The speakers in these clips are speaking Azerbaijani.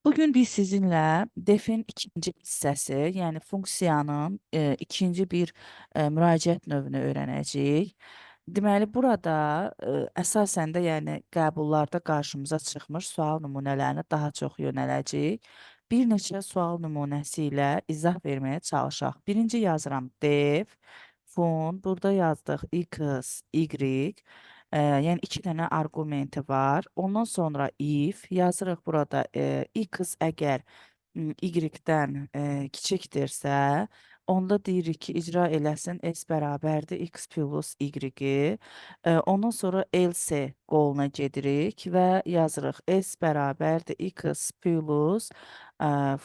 Bugün biz sizinlə defin ikinci hissəsi, yəni funksiyanın ikinci bir müraciət növünü öyrənəcəyik. Deməli, burada əsasən də yəni qəbullarda qarşımıza çıxmış sual nümunələrinə daha çox yönələcəyik. Bir neçə sual nümunəsi ilə izah verməyə çalışaq. Birinci yazıram def, fun, burada yazdıq x, y. Yəni 2 dənə arqumenti var. Ondan sonra if yazırıq burada, x əgər y-dən kiçikdirsə, onda deyirik ki, icra eləsin s bərabərdir x plus y-i. Ondan sonra else qoluna gedirik və yazırıq s bərabərdir x plus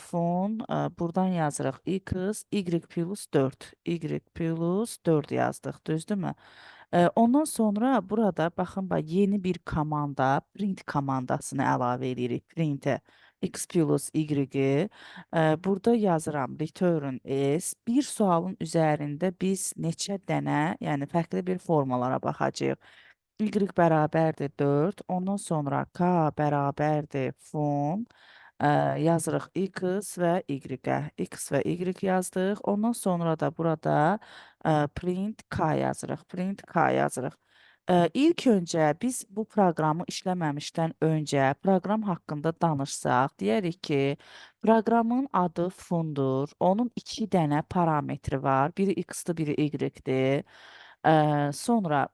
fun, burdan yazırıq x, y plus 4, y plus 4 yazdıq, düzdürmü? Ondan sonra burada baxın, yeni bir komanda, print komandasını əlavə edirik. Printə x plus y-i. Burada yazıram return s. Bir sualın üzərində biz neçə dənə, yəni fərqli bir formalara baxacağıq. Y bərabərdir 4, ondan sonra k bərabərdir fun, yazırıq x və y-ə. X və y yazdıq. Ondan sonra da burada print k yazırıq. Print k yazırıq. İlk öncə biz bu proqramı işləməmişdən öncə proqram haqqında danışsaq, deyərik ki, proqramın adı fundur. Onun 2 dənə parametri var. Biri x-dır, biri y-dir. Sonra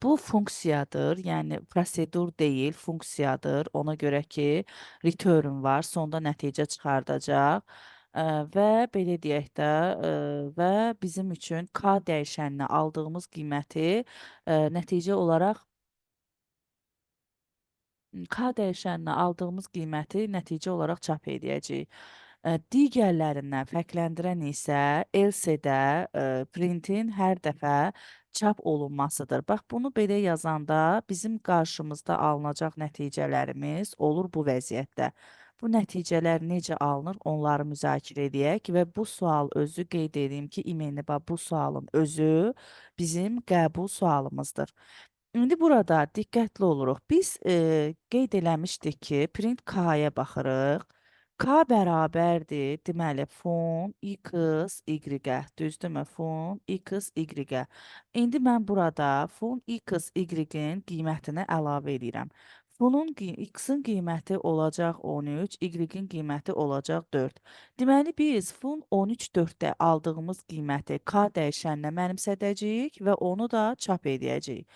bu funksiyadır, yəni prosedur deyil, funksiyadır. Ona görə ki, return var, sonda nəticə çıxardacaq. Və belə deyək də, və bizim üçün k dəyişəninə aldığımız qiyməti nəticə olaraq K dəyişəninə aldığımız qiyməti nəticə olaraq çap edəcəyik. Digərlərindən fərqləndirən isə else-də printin hər dəfə çap olunmasıdır. Bax, bunu belə yazanda bizim qarşımızda alınacaq nəticələrimiz olur bu vəziyyətdə. Bu nəticələr necə alınır, onları müzakirə edək və bu sual özü qeyd edeyim ki, iməndə bax, bu sualın özü bizim qəbul sualımızdır. İndi burada diqqətli oluruq. Biz qeyd eləmişdik ki, print k-ya baxırıq. K bərabərdir, deməli, fun x, y-ə, düzdürmü? Fun x, y-ə. İndi mən burada fun x, y-in qiymətini əlavə edirəm. Funun x-in qiyməti olacaq 13, y-in qiyməti olacaq 4. Deməli, biz fun 13, 4-də aldığımız qiyməti k dəyişəninə mənimsədəcəyik və onu da çap edəcəyik.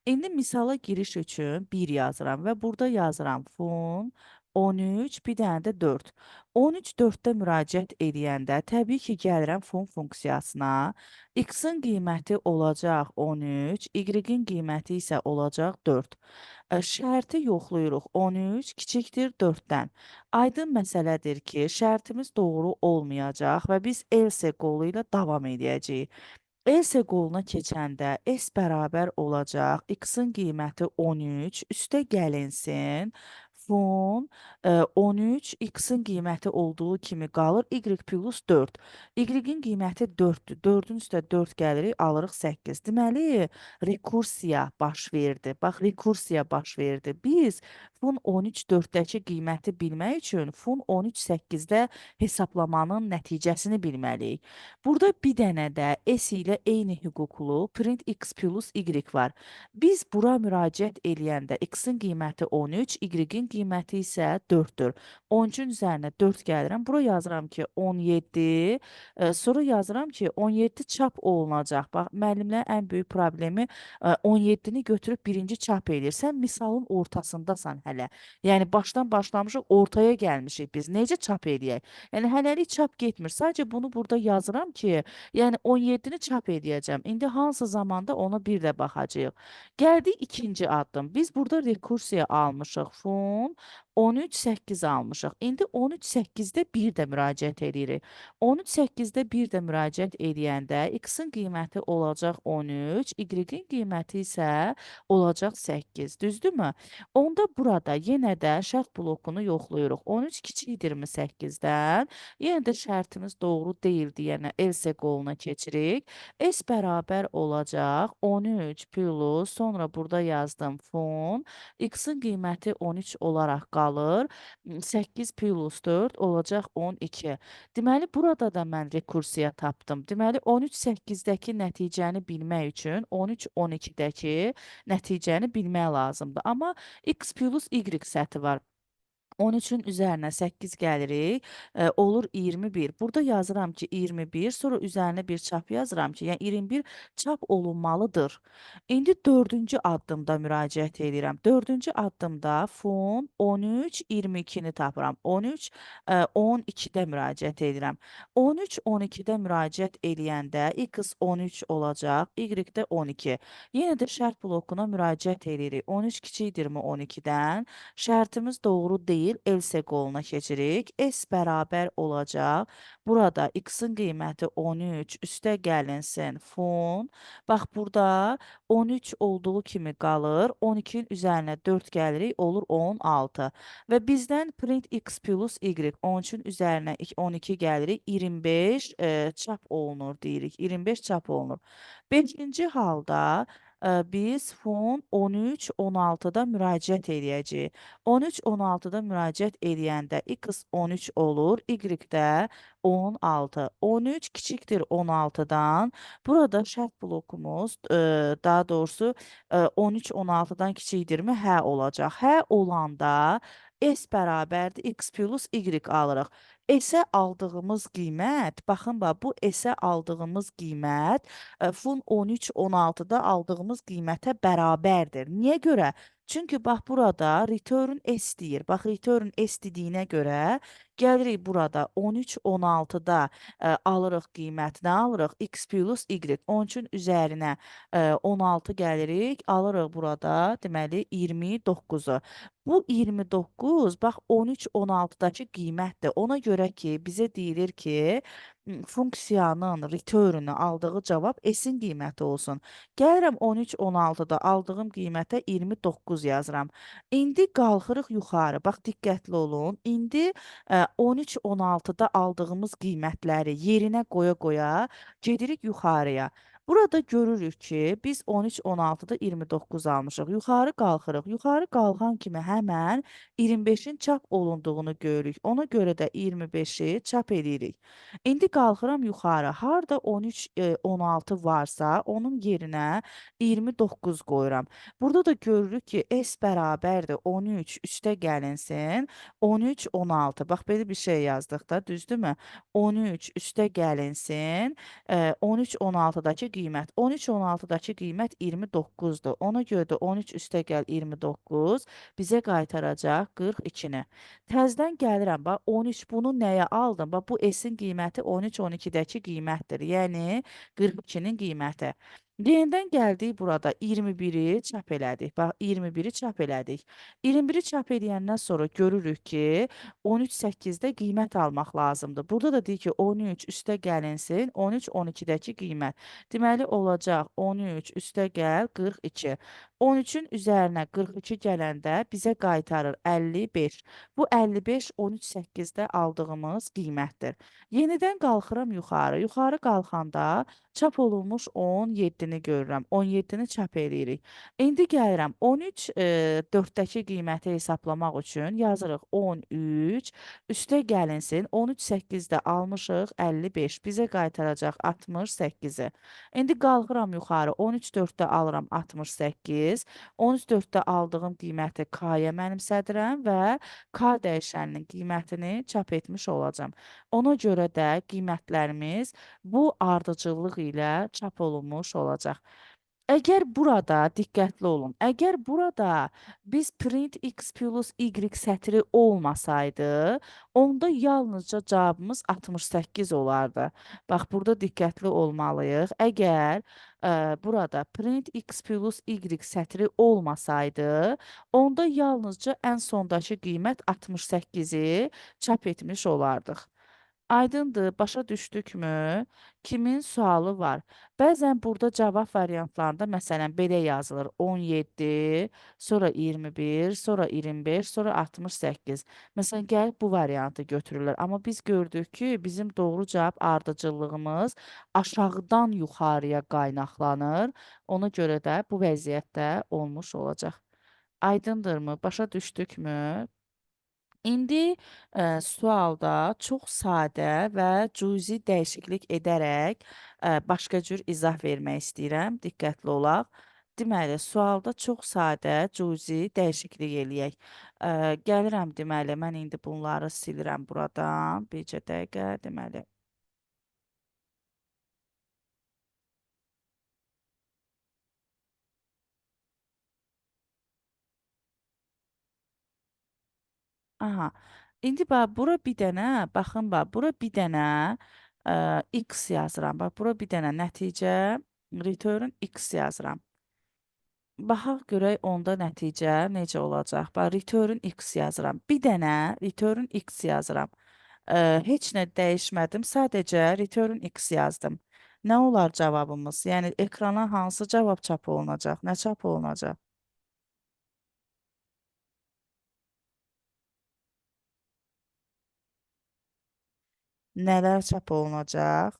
İndi misala giriş üçün 1 yazıram və burada yazıram fun 13, bir dənə də 4. 13, 4-də müraciət edəndə təbii ki, gəlirəm fun funksiyasına. X-in qiyməti olacaq 13, y-in qiyməti isə olacaq 4. Şərti yoxlayırıq. 13 kiçikdir 4-dən. Aydın məsələdir ki, şərtimiz doğru olmayacaq və biz else qolu ilə davam edəcəyik. Else qoluna keçəndə S bərabər olacaq, x-in qiyməti 13, üstə gəlinsin, fun 13, x-in qiyməti olduğu kimi qalır, y plus 4. Y-in qiyməti 4-dür, 4-ün üstə 4 gəlirik, alırıq 8. Deməli, rekursiya baş verdi. Bax, rekursiya baş verdi. Biz fun 13, 4-dəki qiyməti bilmək üçün fun 13, 8-də hesablamanın nəticəsini bilməliyik. Burada bir dənə də S ilə eyni hüquqlu print x plus y var. Biz bura müraciət eləyəndə x-in qiyməti 13, y-in qiyməti isə 4-dür. 13-ün üzərinə 4 gəlirəm. Bura yazıram ki, 17, sonra yazıram ki, 17 çap olunacaq. Bax, müəllimlərin ən böyük problemi 17-ni götürüb birinci çap edirsən, misalın ortasındasan hələ. Yəni, başdan başlamışıq, ortaya gəlmişik biz. Necə çap eləyək? Yəni, hələlik çap getmir. Sadəcə bunu burada yazıram ki, yəni 17-ni çap edəcəm. İndi hansı zamanda ona bir də baxacağıq. Gəldik ikinci addım. Biz burada rekursiya almışıq. Fun 13, 8 almışıq. İndi 13, 8-də bir də müraciət edirik. 13, 8-də bir də müraciət edəndə x-in qiyməti olacaq 13, y-in qiyməti isə olacaq 8. Düzdürmü? Onda burada yenə də şərt blokunu yoxlayırıq. 13 kiçikdirmi 8-dən? Yenə də şərtimiz doğru deyil deyənə else qoluna keçirik. S bərabər olacaq 13 plus, sonra burada yazdım fun, x-in qiyməti 13 olaraq qalır. qalır. 8 plus 4 olacaq 12. Deməli, burada da mən rekursiya tapdım. Deməli, 13 8-dəki nəticəni bilmək üçün 13 12-dəki nəticəni bilmək lazımdır. Amma x plus y səthi var. 13-ün üzərinə 8 gəlirik, olur 21. Burada yazıram ki, 21, sonra üzərinə bir çap yazıram ki, yəni 21 çap olunmalıdır. İndi 4-cü addımda müraciət edirəm. 4-cü addımda fon 13, 22-ni tapıram. 13, 12-də müraciət edirəm. 13, 12-də müraciət eləyəndə x 13 olacaq, y də 12. Yenə də şərt blokuna müraciət edirik. 13 kiçikdirmi 12-dən? Şərtimiz doğru deyil, else qoluna keçirik. S bərabər olacaq. Burada x-in qiyməti 13, üstə gəlinsin fon. Bax, burada 13 olduğu kimi qalır. 12-nin üzərinə 4 gəlirik, olur 16. Və bizdən print x plus y, 13-ün üzərinə 12 gəlirik, 25 çap olunur deyirik. 25 çap olunur. 5-ci halda biz fon 13, 16-da müraciət edəcəyik. 13, 16-da müraciət edəndə x 13 olur, y də 16. 13 kiçikdir 16-dan. Burada şərt blokumuz, daha doğrusu 13, 16-dan kiçikdirmi? Hə olacaq. Hə olanda S bərabərdir x plus y alırıq. S-ə aldığımız qiymət, baxın bax, bu S-ə aldığımız qiymət fun 13, 16-da aldığımız qiymətə bərabərdir. Niyə görə? Çünki bax burada return S deyir. Bax return S dediyinə görə gəlirik burada 13, 16-da alırıq qiymət. Nə alırıq? X plus Y. 13-ün üzərinə 16 gəlirik. Alırıq burada deməli 29-u. Bu 29 bax 13, 16-dakı qiymətdir. Ona görə ki, bizə deyilir ki, funksiyanın return'ü aldığı cavab S-in qiyməti olsun. Gəlirəm 13, 16-da aldığım qiymətə 29 yazıram. İndi qalxırıq yuxarı. Bax, diqqətli olun. İndi 13, 16-da aldığımız qiymətləri yerinə qoya-qoya gedirik yuxarıya. Burada görürük ki, biz 13, 16-da 29 almışıq. Yuxarı qalxırıq. Yuxarı qalxan kimi həmən 25-in çap olunduğunu görürük. Ona görə də 25-i çap edirik. İndi qalxıram yuxarı. Harda 13, 16 varsa, onun yerinə 29 qoyuram. Burada da görürük ki, S bərabərdir 13, üstə gəlinsin. 13, 16. Bax, belə bir şey yazdıq da, düzdürmü? 13 üstə gəlinsin. 13, 16-dakı qiymət. 13, 16-dakı qiymət 29-dur. Ona görə də 13 üstə gəl 29 bizə qaytaracaq 42-ni. Təzdən gəlirəm, bax 13 bunu nəyə aldım? Bax bu S-in qiyməti 13, 12-dəki qiymətdir. Yəni 42-nin qiyməti. Yenidən gəldik burada 21-i çap elədik. Bax 21-i çap elədik. 21-i çap edəndən sonra görürük ki, 13 8-də qiymət almaq lazımdır. Burada da deyir ki, 13 üstə gəlinsin, 13 12-dəki qiymət. Deməli olacaq 13 üstə gəl 42. 13-ün üzərinə 42 gələndə bizə qaytarır 55. Bu 55 13 8-də aldığımız qiymətdir. Yenidən qalxıram yuxarı. Yuxarı qalxanda çap olunmuş 17-ni görürəm. 17-ni çap eləyirik. İndi gəlirəm 13 4-dəki qiyməti hesablamaq üçün yazırıq 13 üstə gəlinsin. 13 8-də almışıq 55. Bizə qaytaracaq 68-i. İndi qalxıram yuxarı. 13 4-də alıram 68. 13 4-də aldığım qiyməti K-ya mənimsədirəm və K dəyişəninin qiymətini çap etmiş olacam. Ona görə də qiymətlərimiz bu ardıcıllıq ilə çap olunmuş olacaq. Əgər burada diqqətli olun, əgər burada biz print x plus y sətri olmasaydı, onda yalnızca cavabımız 68 olardı. Bax, burada diqqətli olmalıyıq. Əgər burada print x plus y sətri olmasaydı, onda yalnızca ən sondakı qiymət 68-i çap etmiş olardıq. Aydındır, başa düşdükmü? Kimin sualı var? Bəzən burada cavab variantlarında məsələn belə yazılır: 17, sonra 21, sonra 25, sonra 68. Məsələn, gəlib bu variantı götürürlər. Amma biz gördük ki, bizim doğru cavab ardıcıllığımız aşağıdan yuxarıya qaynaqlanır. Ona görə də bu vəziyyətdə olmuş olacaq. Aydındırmı? Başa düşdükmü? İndi sualda çox sadə və cüzi dəyişiklik edərək başqa cür izah vermək istəyirəm. Diqqətli olaq. Deməli, sualda çox sadə, cüzi dəyişiklik eləyək. Gəlirəm, deməli, mən indi bunları silirəm buradan. Bircə dəqiqə, deməli. Aha. İndi bax, bura bir dənə, baxın bax, bura bir dənə x yazıram. Bax, bura bir dənə nəticə, return x yazıram. Baxaq görək onda nəticə necə olacaq. Bax, return x yazıram. Bir dənə return x yazıram. Heç nə dəyişmədim, sadəcə return x yazdım. Nə olar cavabımız? Yəni ekrana hansı cavab çap olunacaq? Nə çap olunacaq? Nələr çap olunacaq?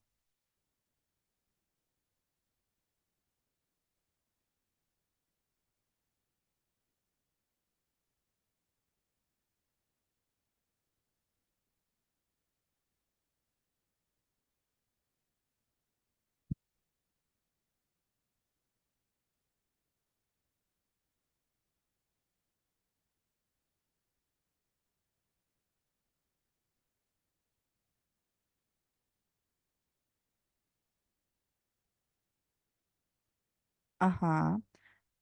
Aha.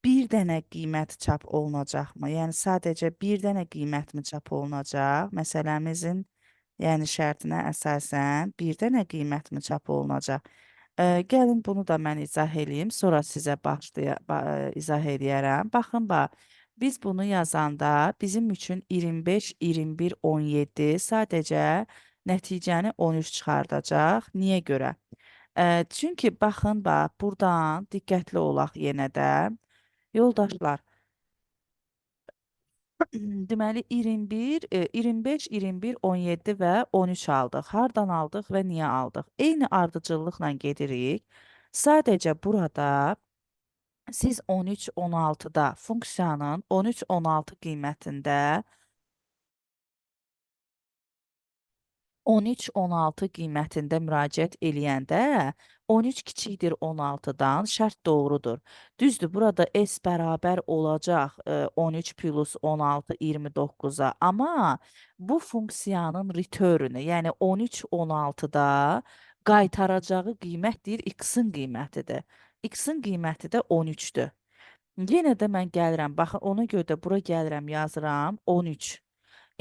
Bir dənə qiymət çap olunacaqmı? Yəni sadəcə bir dənə qiymətmi çap olunacaq? Məsələmizin, yəni şərtinə əsasən bir dənə qiymətmi çap olunacaq? Gəlin bunu da mən izah eləyim, sonra sizə izah eləyərəm. Baxın bax, biz bunu yazanda bizim üçün 25, 21, 17 sadəcə nəticəni 13 çıxardacaq. Niyə görə? Çünki baxın bax, burdan diqqətli olaq yenə də. Yoldaşlar, deməli 21, 25, 21, 17 və 13 aldıq. Hardan aldıq və niyə aldıq? Eyni ardıcıllıqla gedirik. Sadəcə burada siz 13, 16-da funksiyanın 13, 16 qiymətində 13-16 qiymətində müraciət eləyəndə 13 kiçikdir 16-dan şərt doğrudur. Düzdür, burada S bərabər olacaq 13 plus 16 29-a, amma bu funksiyanın returnü, yəni 13-16-da qaytaracağı qiymət deyir x-in qiymətidir. X-in qiyməti də 13-dür. Yenə də mən gəlirəm, baxın ona görə də bura gəlirəm, yazıram 13.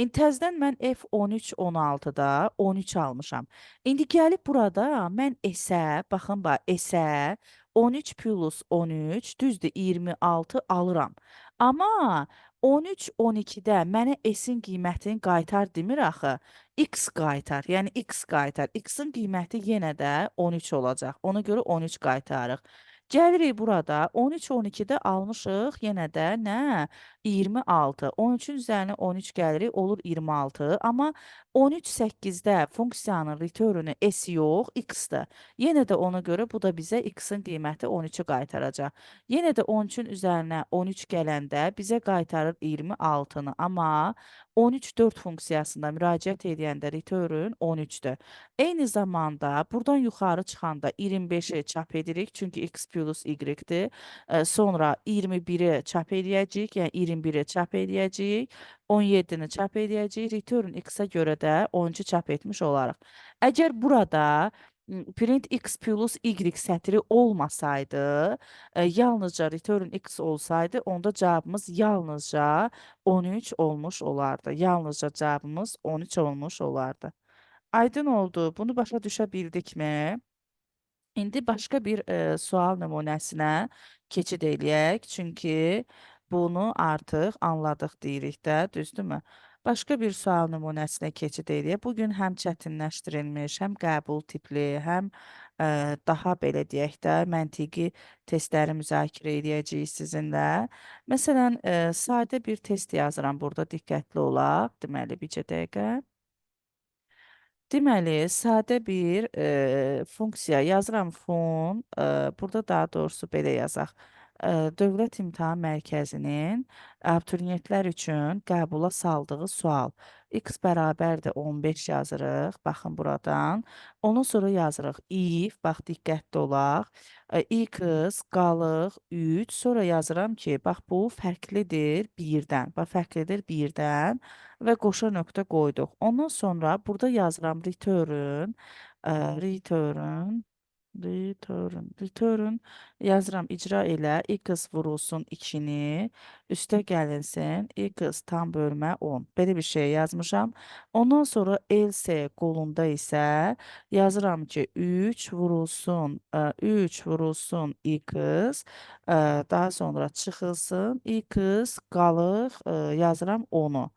İndi təzədən mən F13-16-da 13 almışam. İndi gəlib burada mən S-ə, baxın bax, S-ə 13 plus 13 düzdür 26 alıram. Amma 13-12-də mənə S-in qiymətini qaytar demir axı. X qaytar, yəni X qaytar. X-in qiyməti yenə də 13 olacaq. Ona görə 13 qaytarıq. Gəlirik burada 13-12-də almışıq yenə də nə? 26. 13-ün üzərinə 13 gəlirik, olur 26. Amma 13-8-də funksiyanın returnü S yox, X-dir. Yenə də ona görə bu da bizə X-in qiyməti 13-ü qaytaracaq. Yenə də 13-ün üzərinə 13 gələndə bizə qaytarır 26-nı. Amma 13-4 funksiyasında müraciət edəndə return 13-dür. Eyni zamanda buradan yuxarı çıxanda 25-i çap edirik, çünki X plus Y-dir. Sonra 21-i çap edəcəyik, yəni 21-i çap edəcəyik, 17-ni çap edəcəyik, return x-ə görə də 13-ü çap etmiş olarıq. Əgər burada print x plus y sətri olmasaydı, yalnızca return x olsaydı, onda cavabımız yalnızca 13 olmuş olardı. Yalnızca cavabımız 13 olmuş olardı. Aydın oldu. Bunu başa düşə bildikmi? İndi başqa bir sual nümunəsinə keçid eləyək. Çünki bunu artıq anladıq deyirik də, düzdürmü? Başqa bir sual nümunəsinə keçid eləyək. Bugün həm çətinləşdirilmiş, həm qəbul tipli, həm daha belə deyək də, məntiqi testləri müzakirə edəcəyik sizinlə. Məsələn, sadə bir test yazıram burada, diqqətli olaq. Deməli, bircə dəqiqə. Deməli, sadə bir funksiya yazıram fun, burada daha doğrusu belə yazaq. Dövlət İmtahan Mərkəzinin abituriyentlər üçün qəbula saldığı sual. X bərabərdir 15 yazırıq. Baxın buradan. Ondan sonra yazırıq if, bax diqqətli olaq. X qalıq 3. Sonra yazıram ki, bax bu fərqlidir 1-dən. Bax fərqlidir 1-dən və qoşa nöqtə qoyduq. Ondan sonra burada yazıram return, return, return yazıram icra elə x vurulsun 2-ni üstə gəlinsin x tam bölmə 10. Belə bir şey yazmışam. Ondan sonra else qolunda isə yazıram ki 3 vurulsun 3 vurulsun x daha sonra çıxılsın x qalıq yazıram 10-u.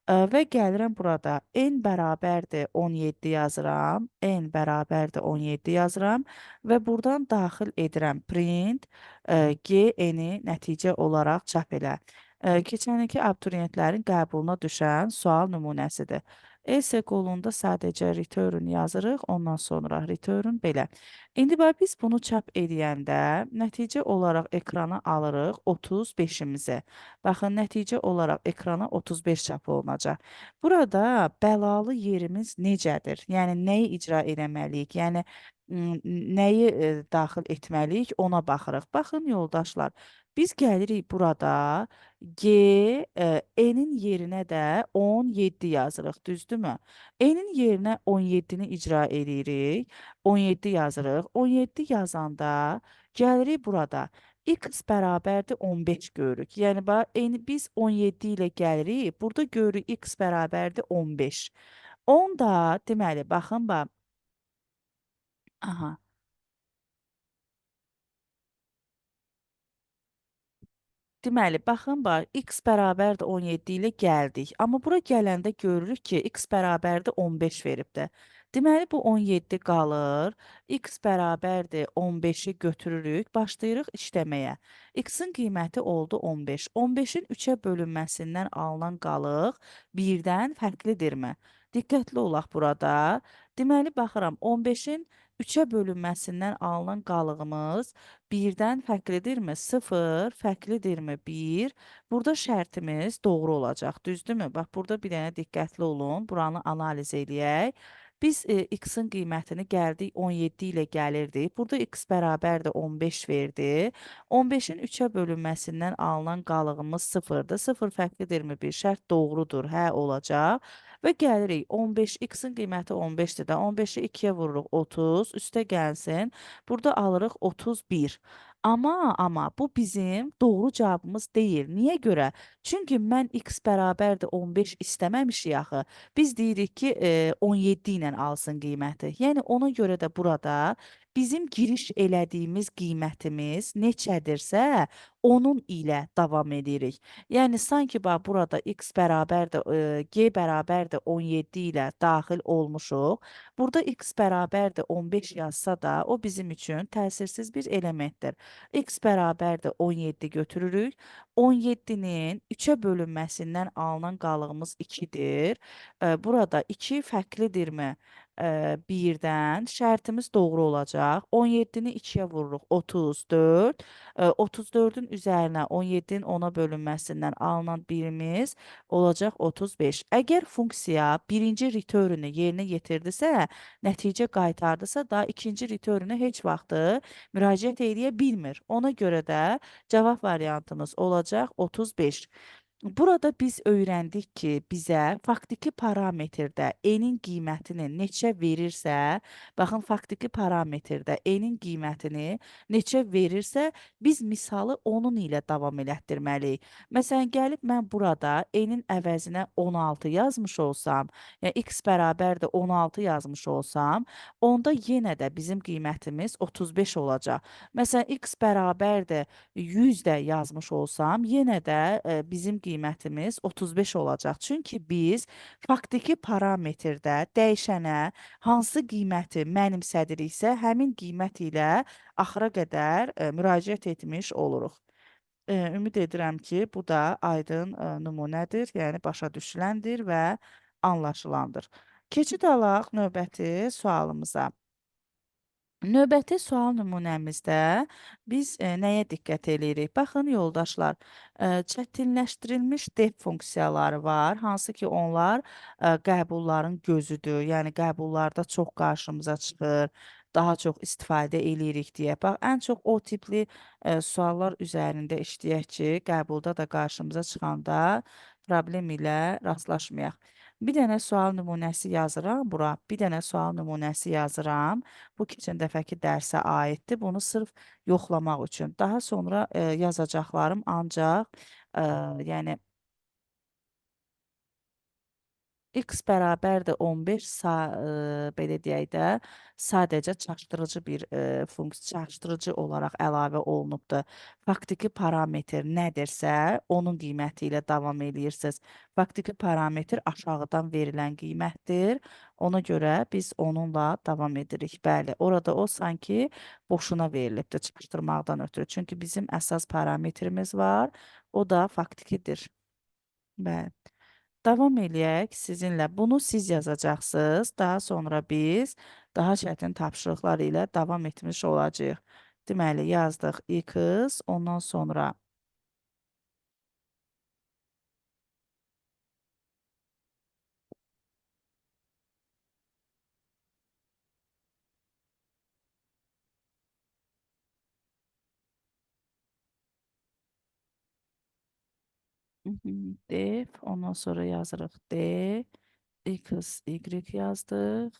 Və gəlirəm burada n bərabərdir 17 yazıram. N bərabərdir 17 yazıram və buradan daxil edirəm print GN-i nəticə olaraq çap elə. Keçənki abituriyentlərin qəbuluna düşən sual nümunəsidir. Else qolunda sadəcə return yazırıq, ondan sonra return belə. İndi bax biz bunu çap edəndə nəticə olaraq ekrana alırıq 35-imizi. Baxın, nəticə olaraq ekrana 35 çap olunacaq. Burada bəlalı yerimiz necədir? Yəni nəyi icra etməliyik? Yəni nəyi daxil etməliyik, ona baxırıq. Baxın yoldaşlar, biz gəlirik burada N-in yerinə də 17 yazırıq, düzdürmü? N-in yerinə 17-ni icra edirik, 17 yazırıq. 17 yazanda gəlirik burada. X bərabərdir 15 görürük. Yəni biz 17 ilə gəlirik, burada görürük x bərabərdir 15. 10 da deməli, baxın bax. Aha. Deməli, baxın bax, x bərabərdir 17 ilə gəldik. Amma bura gələndə görürük ki, x bərabərdir 15 veribdir. Deməli, bu 17 qalır. X bərabərdir 15-i götürürük, başlayırıq işləməyə. X-in qiyməti oldu 15. 15-in 3-ə bölünməsindən alınan qalıq 1-dən fərqlidirmi? Diqqətli olaq burada. Deməli, baxıram, 15-in 3-ə bölünməsindən alınan qalığımız 1-dən fərqlidirmi? 0 fərqlidirmi? 1. Burada şərtimiz doğru olacaq, düzdürmü? Bax, burada bir dənə diqqətli olun, buranı analiz eləyək. Biz x-in qiymətini gəldik 17 ilə gəlirdik. Burada x bərabərdir 15 verdi. 15-in 3-ə bölünməsindən alınan qalığımız 0-dır. 0 fərqlidirmi? Bir şərt doğrudur, hə olacaq. Və gəlirik 15, x-in qiyməti 15-dir də. 15-i 2-yə vururuq 30, üstə gəlsin. Burada alırıq 31. Amma bu bizim doğru cavabımız deyil. Niyə görə? Çünki mən x bərabərdir 15 istəməmişik axı. Biz deyirik ki 17 ilə alsın qiyməti. Yəni ona görə də burada bizim giriş elədiyimiz qiymətimiz neçədirsə, onun ilə davam edirik. Yəni sanki bax burada x bərabərdir, g bərabərdir 17 ilə daxil olmuşuq. Burada x bərabərdir 15 yazsa da o bizim üçün təsirsiz bir elementdir. X bərabərdir 17 götürürük. 17-nin 3-ə bölünməsindən alınan qalığımız 2-dir. Burada 2 fərqlidirmi? 1-dən şərtimiz doğru olacaq. 17-ni 2-yə vururuq 34. 34-ün üzərinə 17-nin 10-a bölünməsindən alınan birimiz olacaq 35. Əgər funksiya birinci return'ü yerinə yetirdisə, nəticə qaytardısa da ikinci return'ü heç vaxtı müraciət edə bilmir. Ona görə də cavab variantımız olacaq 35. Burada biz öyrəndik ki, bizə faktiki parametrdə n-in qiymətini neçə verirsə, baxın faktiki parametrdə n-in qiymətini neçə verirsə, biz misalı onun ilə davam elətdirməliyik. Məsələn, gəlib mən burada n-in əvəzinə 16 yazmış olsam, yəni x bərabərdir 16 yazmış olsam, onda yenə də bizim qiymətimiz 35 olacaq. Məsələn, x bərabərdir 100 də yazmış olsam, yenə də bizim qiymətimiz 35 olacaq. Çünki biz faktiki parametrdə dəyişənə hansı qiyməti mənimsədiriksə, həmin qiymət ilə axıra qədər müraciət etmiş oluruq. Ümid edirəm ki, bu da aydın nümunədir, yəni başa düşüləndir və anlaşılandır. Keçid alaq növbəti sualımıza. Növbəti sual nümunəmizdə biz nəyə diqqət eləyirik? Baxın yoldaşlar, çətinləşdirilmiş def funksiyaları var, hansı ki onlar qəbulların gözüdür. Yəni qəbullarda çox qarşımıza çıxır, daha çox istifadə eləyirik deyə. Bax, ən çox o tipli suallar üzərində işləyək ki, qəbulda da qarşımıza çıxanda problem ilə rastlaşmayaq. Bir dənə sual nümunəsi yazıram bura, bir dənə sual nümunəsi yazıram. Bu keçən dəfəki dərsə aiddir. Bunu sırf yoxlamaq üçün. Daha sonra yazacaqlarım ancaq yəni x bərabərdir 15 belə deyək də, sadəcə çaşdırıcı bir çaşdırıcı olaraq əlavə olunubdur. Faktiki parametr nədirsə, onun qiyməti ilə davam eləyirsiniz. Faktiki parametr aşağıdan verilən qiymətdir. Ona görə biz onunla davam edirik. Bəli, orada o sanki boşuna verilibdir çaşdırmaqdan ötürü. Çünki bizim əsas parametrimiz var, o da faktikidir. Bəli. Davam eləyək sizinlə. Bunu siz yazacaqsınız. Daha sonra biz daha çətin tapşırıqlar ilə davam etmiş olacağıq. Deməli, yazdıq x, ondan sonra def, ondan sonra yazırıq d, x, y yazdıq.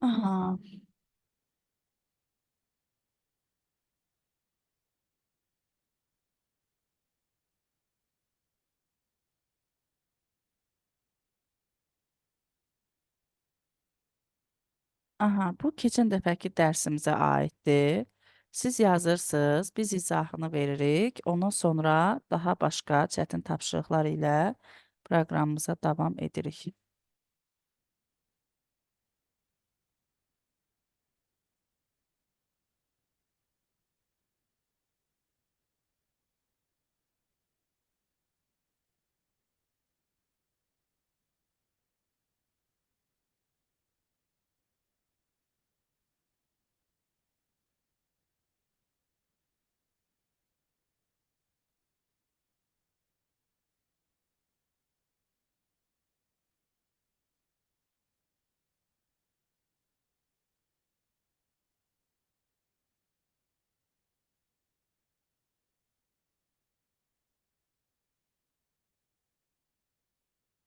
Aha, aha, bu keçən dəfəki dərsimizə aiddir. Siz yazırsınız, biz izahını veririk. Ondan sonra daha başqa çətin tapşırıqlar ilə proqramımıza davam edirik.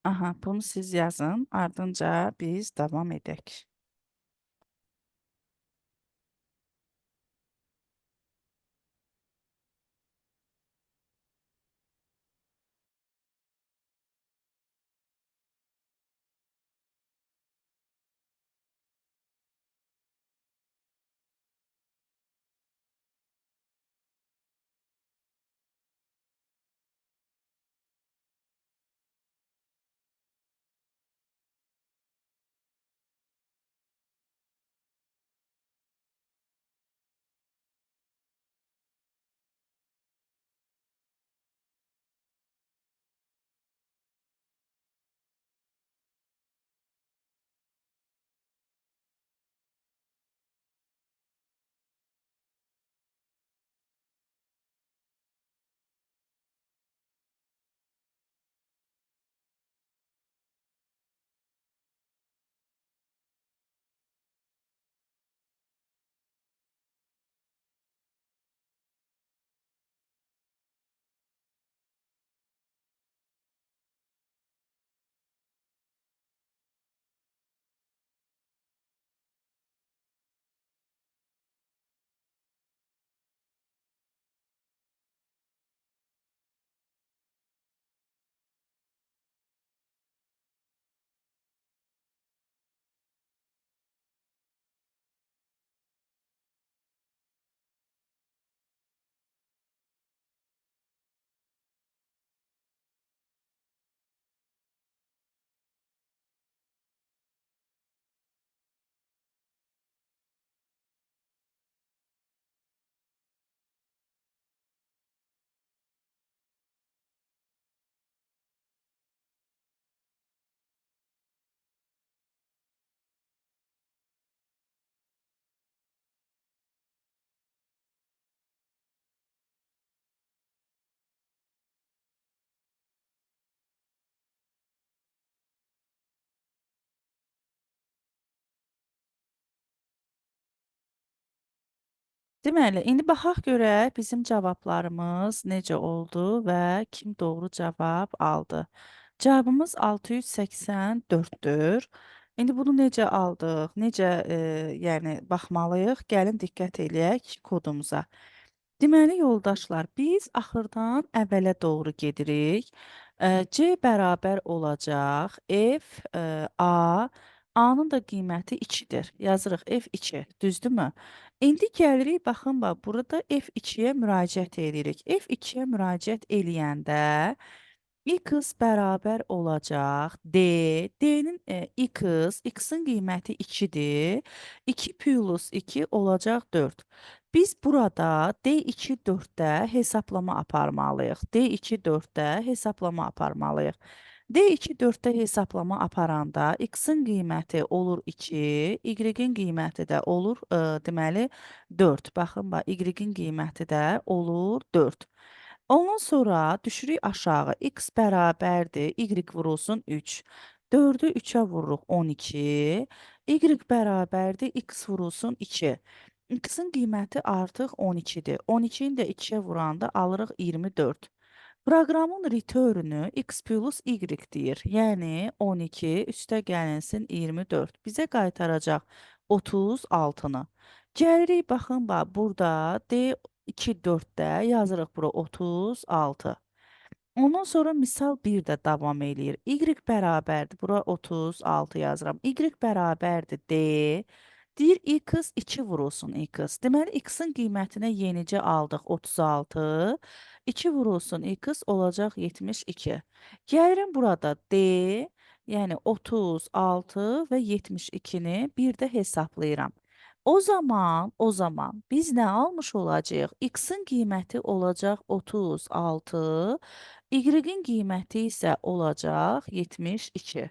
Aha, bunu siz yazın, ardınca biz davam edək. Deməli, indi baxaq görək bizim cavablarımız necə oldu və kim doğru cavab aldı. Cavabımız 684-dür. İndi bunu necə aldıq? Necə, yəni baxmalıyıq? Gəlin diqqət eləyək kodumuza. Deməli yoldaşlar, biz axırdan əvvələ doğru gedirik. C bərabər olacaq F, A. A-nın da qiyməti 2-dir. Yazırıq F2, düzdürmü? İndi gəlirik, baxın bax, burada F2-yə müraciət edirik. F2-yə müraciət eləyəndə x bərabər olacaq D. D-nin x-in qiyməti 2-dir. 2 plus 2 olacaq 4. Biz burada D2 4-də hesablama aparmalıyıq. D2 4-də hesablama aparmalıyıq. D2 4-də hesablama aparanda x-in qiyməti olur 2, y-in qiyməti də olur, deməli 4. Baxın bax, y-in qiyməti də olur 4. Ondan sonra düşürük aşağı. X bərabərdir. Y vurulsun 3. 4-ü 3-ə vururuq 12. Y bərabərdir. X vurulsun 2. X-in qiyməti artıq 12-dir. 12-ni də 2-yə vuranda alırıq 24. Proqramın return-ü x plus y deyir. Yəni 12 üstə gəlinsin 24. Bizə qaytaracaq 36-nı. Gəlirik, baxın bax, burada D2 4-də yazırıq bura 36. Ondan sonra misal 1 də davam eləyir. Y bərabərdir. Bura 36 yazıram. Y bərabərdir D. Deyir x 2 vurulsun x. Deməli x-in qiymətinə yenicə aldıq 36. 2 vurulsun x olacaq 72. Gəlirim burada D, yəni 36 və 72-ni bir də hesablayıram. O zaman biz nə almış olacağıq? X-in qiyməti olacaq 36, Y-in qiyməti isə olacaq 72.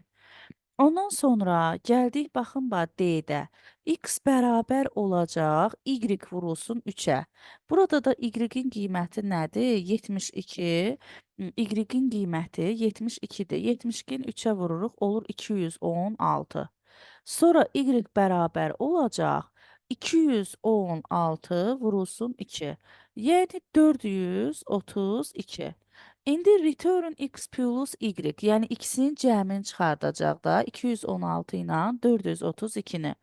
Ondan sonra gəldik, baxın bax D-də. X bərabər olacaq Y vurulsun 3-ə. Burada da Y-in qiyməti nədir? 72. Y-in qiyməti 72-dir. 72-ni 3-ə vururuq, olur 216. Sonra Y bərabər olacaq 216 vurulsun 2. Yəni 432. İndi return x plus y, yəni ikisinin cəmini çıxardacaq da 216 ilə 432-ni.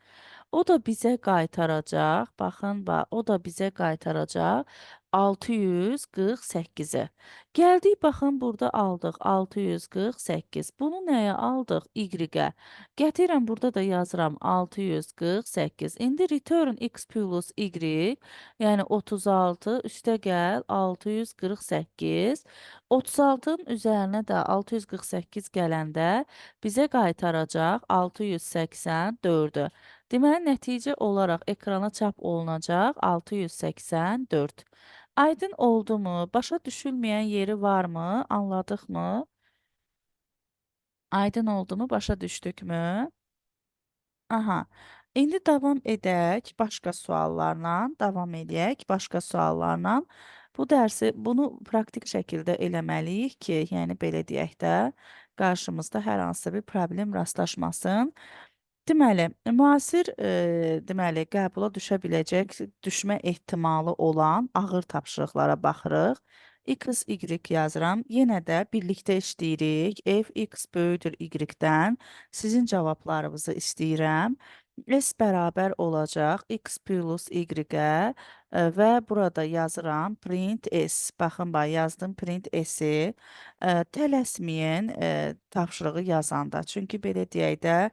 O da bizə qaytaracaq, baxın bax, o da bizə qaytaracaq 648-i. Gəldik, baxın, burada aldıq 648. Bunu nəyə aldıq? Y-ə. Gətirəm, burada da yazıram 648. İndi return x plus y, yəni 36 üstə gəl 648. 36-nın üzərinə də 648 gələndə bizə qaytaracaq 684-ü. Deməli, nəticə olaraq ekrana çap olunacaq 684. Aydın oldumu? Başa düşülməyən yeri varmı? Anladıqmı? Aydın oldumu? Başa düşdükmü? Aha. İndi davam edək başqa suallarla. Davam edək başqa suallarla. Bu dərsi, bunu praktik şəkildə eləməliyik ki, yəni belə deyək də, qarşımızda hər hansısa bir problem rastlaşmasın. Deməli, müasir, deməli, qəbula düşə biləcək, düşmə ehtimalı olan ağır tapşırıqlara baxırıq. X, Y yazıram. Yenə də birlikdə işləyirik. F, X böyükdür Y-dən. Sizin cavablarınızı istəyirəm. S bərabər olacaq X plus Y-ə və burada yazıram print S. Baxın, bax, yazdım print S-i. Tələsməyin tapşırığı yazanda. Çünki belə deyək də,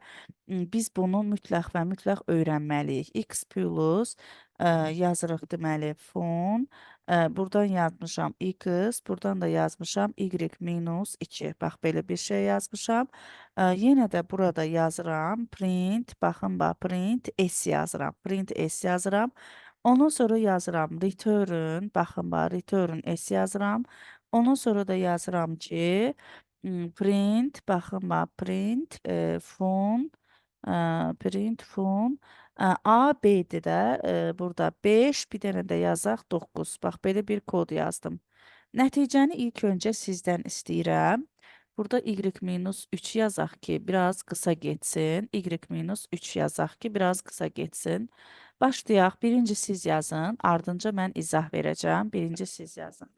biz bunu mütləq və mütləq öyrənməliyik. X plus yazırıq, deməli, fun. Buradan yazmışam x, buradan da yazmışam y minus 2. Bax, belə bir şey yazmışam. Yenə də burada yazıram print, baxın bax, print S yazıram. Print S yazıram. Ondan sonra yazıram return, baxın bax, return S yazıram. Ondan sonra da yazıram ki, print, baxın bax, print fun, print fun, A, B-dir də, burada 5, bir dənə də yazaq 9. Bax, belə bir kod yazdım. Nəticəni ilk öncə sizdən istəyirəm. Burada y minus 3 yazaq ki, biraz qısa getsin. Y minus 3 yazaq ki, biraz qısa getsin. Başlayaq. Birinci siz yazın, ardınca mən izah verəcəm. Birinci siz yazın.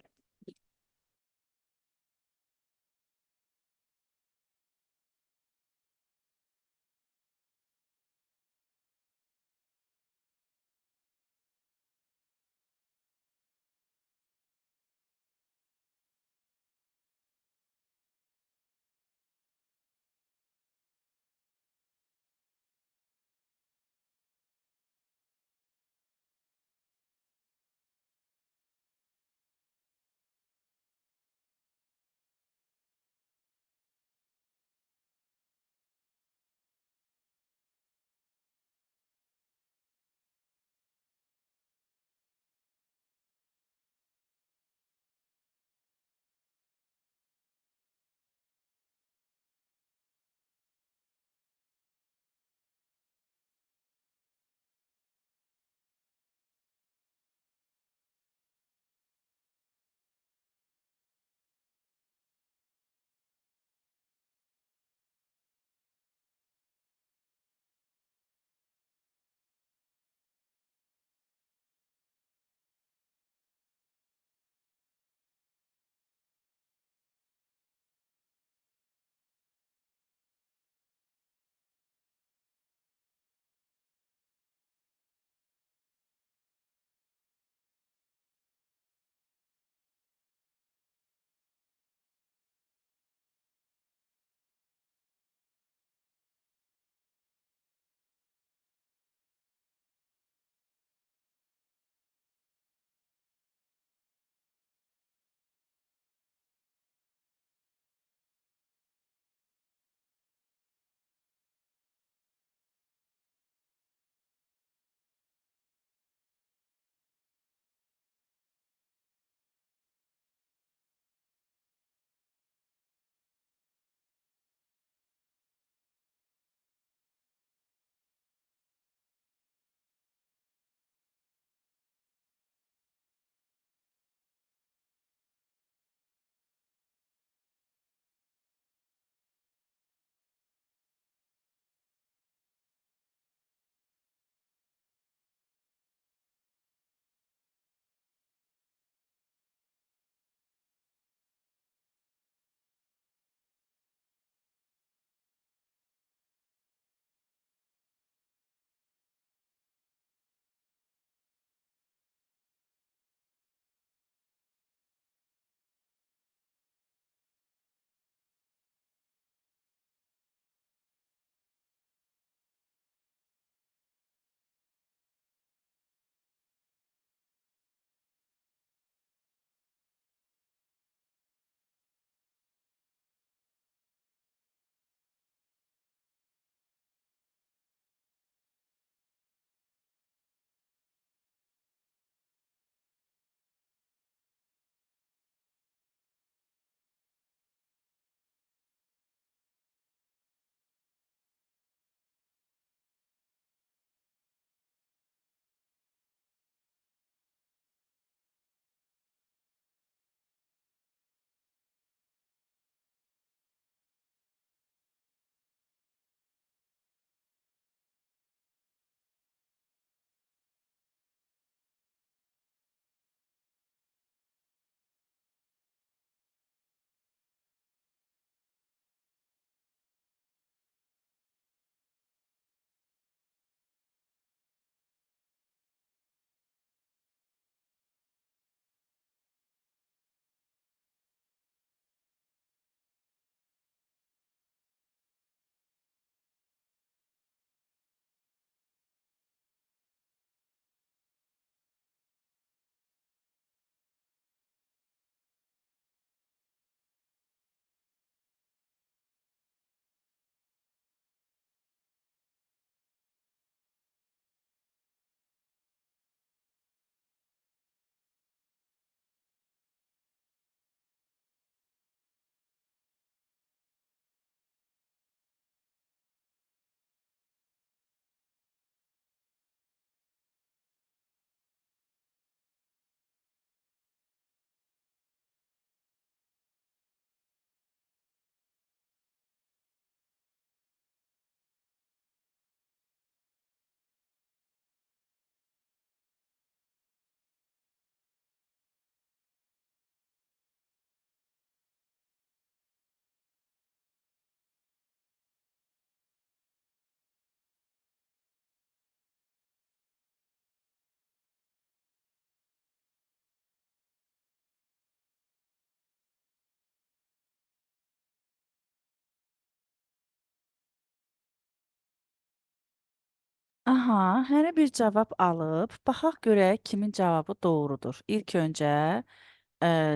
Aha, hər bir cavab alıb, baxaq görək kimin cavabı doğrudur. İlk öncə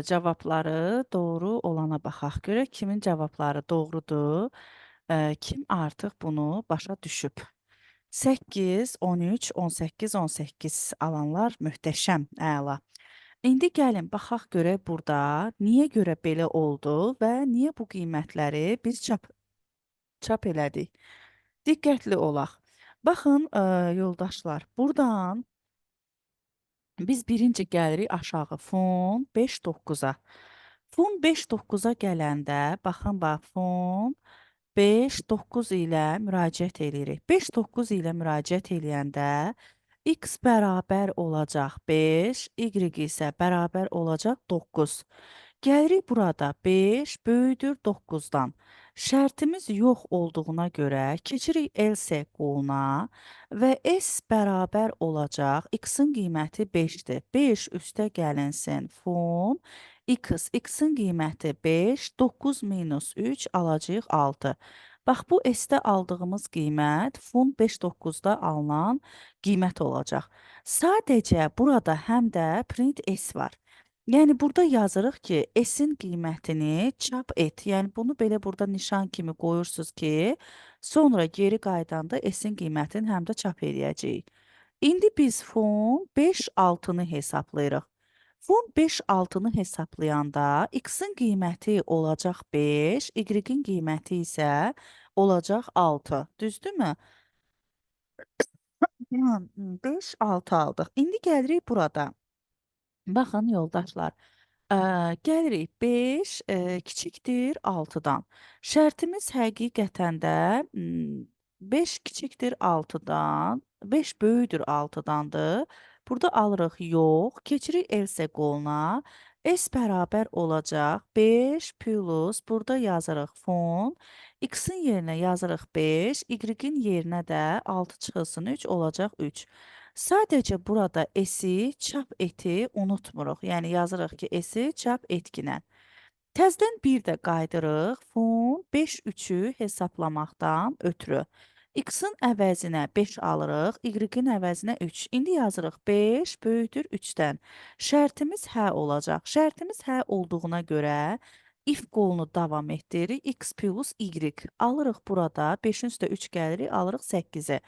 cavabları doğru olana baxaq görək kimin cavabları doğrudur. Kim artıq bunu başa düşüb. 8, 13, 18, 18 alanlar möhtəşəm, əla. İndi gəlin baxaq görək burada niyə görə belə oldu və niyə bu qiymətləri biz çap elədik. Diqqətli olaq. Baxın, yoldaşlar, burdan biz birinci gəlirik aşağı fon 5.9-a. Fon 5.9-a gələndə, baxın bax, fon 5.9 ilə müraciət eləyirik. 5.9 ilə müraciət eləyəndə x bərabər olacaq 5, y isə bərabər olacaq 9. Gəlirik burada 5 böyüdür 9-dan. Şərtimiz yox olduğuna görə keçirik else qoluna və s bərabər olacaq. X-in qiyməti 5-dir. 5 üstə gəlinsin fon x. X-in qiyməti 5, 9 minus 3 alacağıq 6. Bax, bu S-də aldığımız qiymət fon 5.9-da alınan qiymət olacaq. Sadəcə burada həm də print S var. Yəni burada yazırıq ki, S-in qiymətini çap et. Yəni bunu belə burada nişan kimi qoyursunuz ki, sonra geri qaydanda S-in qiymətini həm də çap eləyəcəyik. İndi biz fon 5.6-nı hesablayırıq. Fon 5.6-nı hesablayanda x-in qiyməti olacaq 5, y-in qiyməti isə olacaq 6. Düzdürmü? 5, 6 aldıq. İndi gəlirik burada. Baxın yoldaşlar, gəlirik 5 kiçikdir 6-dan. Şərtimiz həqiqətən də 5 kiçikdir 6-dan, 5 böyükdür 6-dandır. Burada alırıq yox, keçirik else qoluna. S bərabər olacaq 5 plus, burada yazırıq fon. X-in yerinə yazırıq 5, Y-in yerinə də 6 çıxılsın 3 olacaq 3. Sadəcə burada S-i çap eti unutmuruq. Yəni yazırıq ki, S-i çap etginə. Təzədən bir də qaydırıq. Fon 5 3-ü hesablamaqdan ötrü. X-in əvəzinə 5 alırıq, Y-in əvəzinə 3. İndi yazırıq 5 böyükdür 3-dən. Şərtimiz hə olacaq. Şərtimiz hə olduğuna görə if qolunu davam etdiririk. X plus Y. Alırıq burada 5-in üstə 3 gəlirik, alırıq 8-i.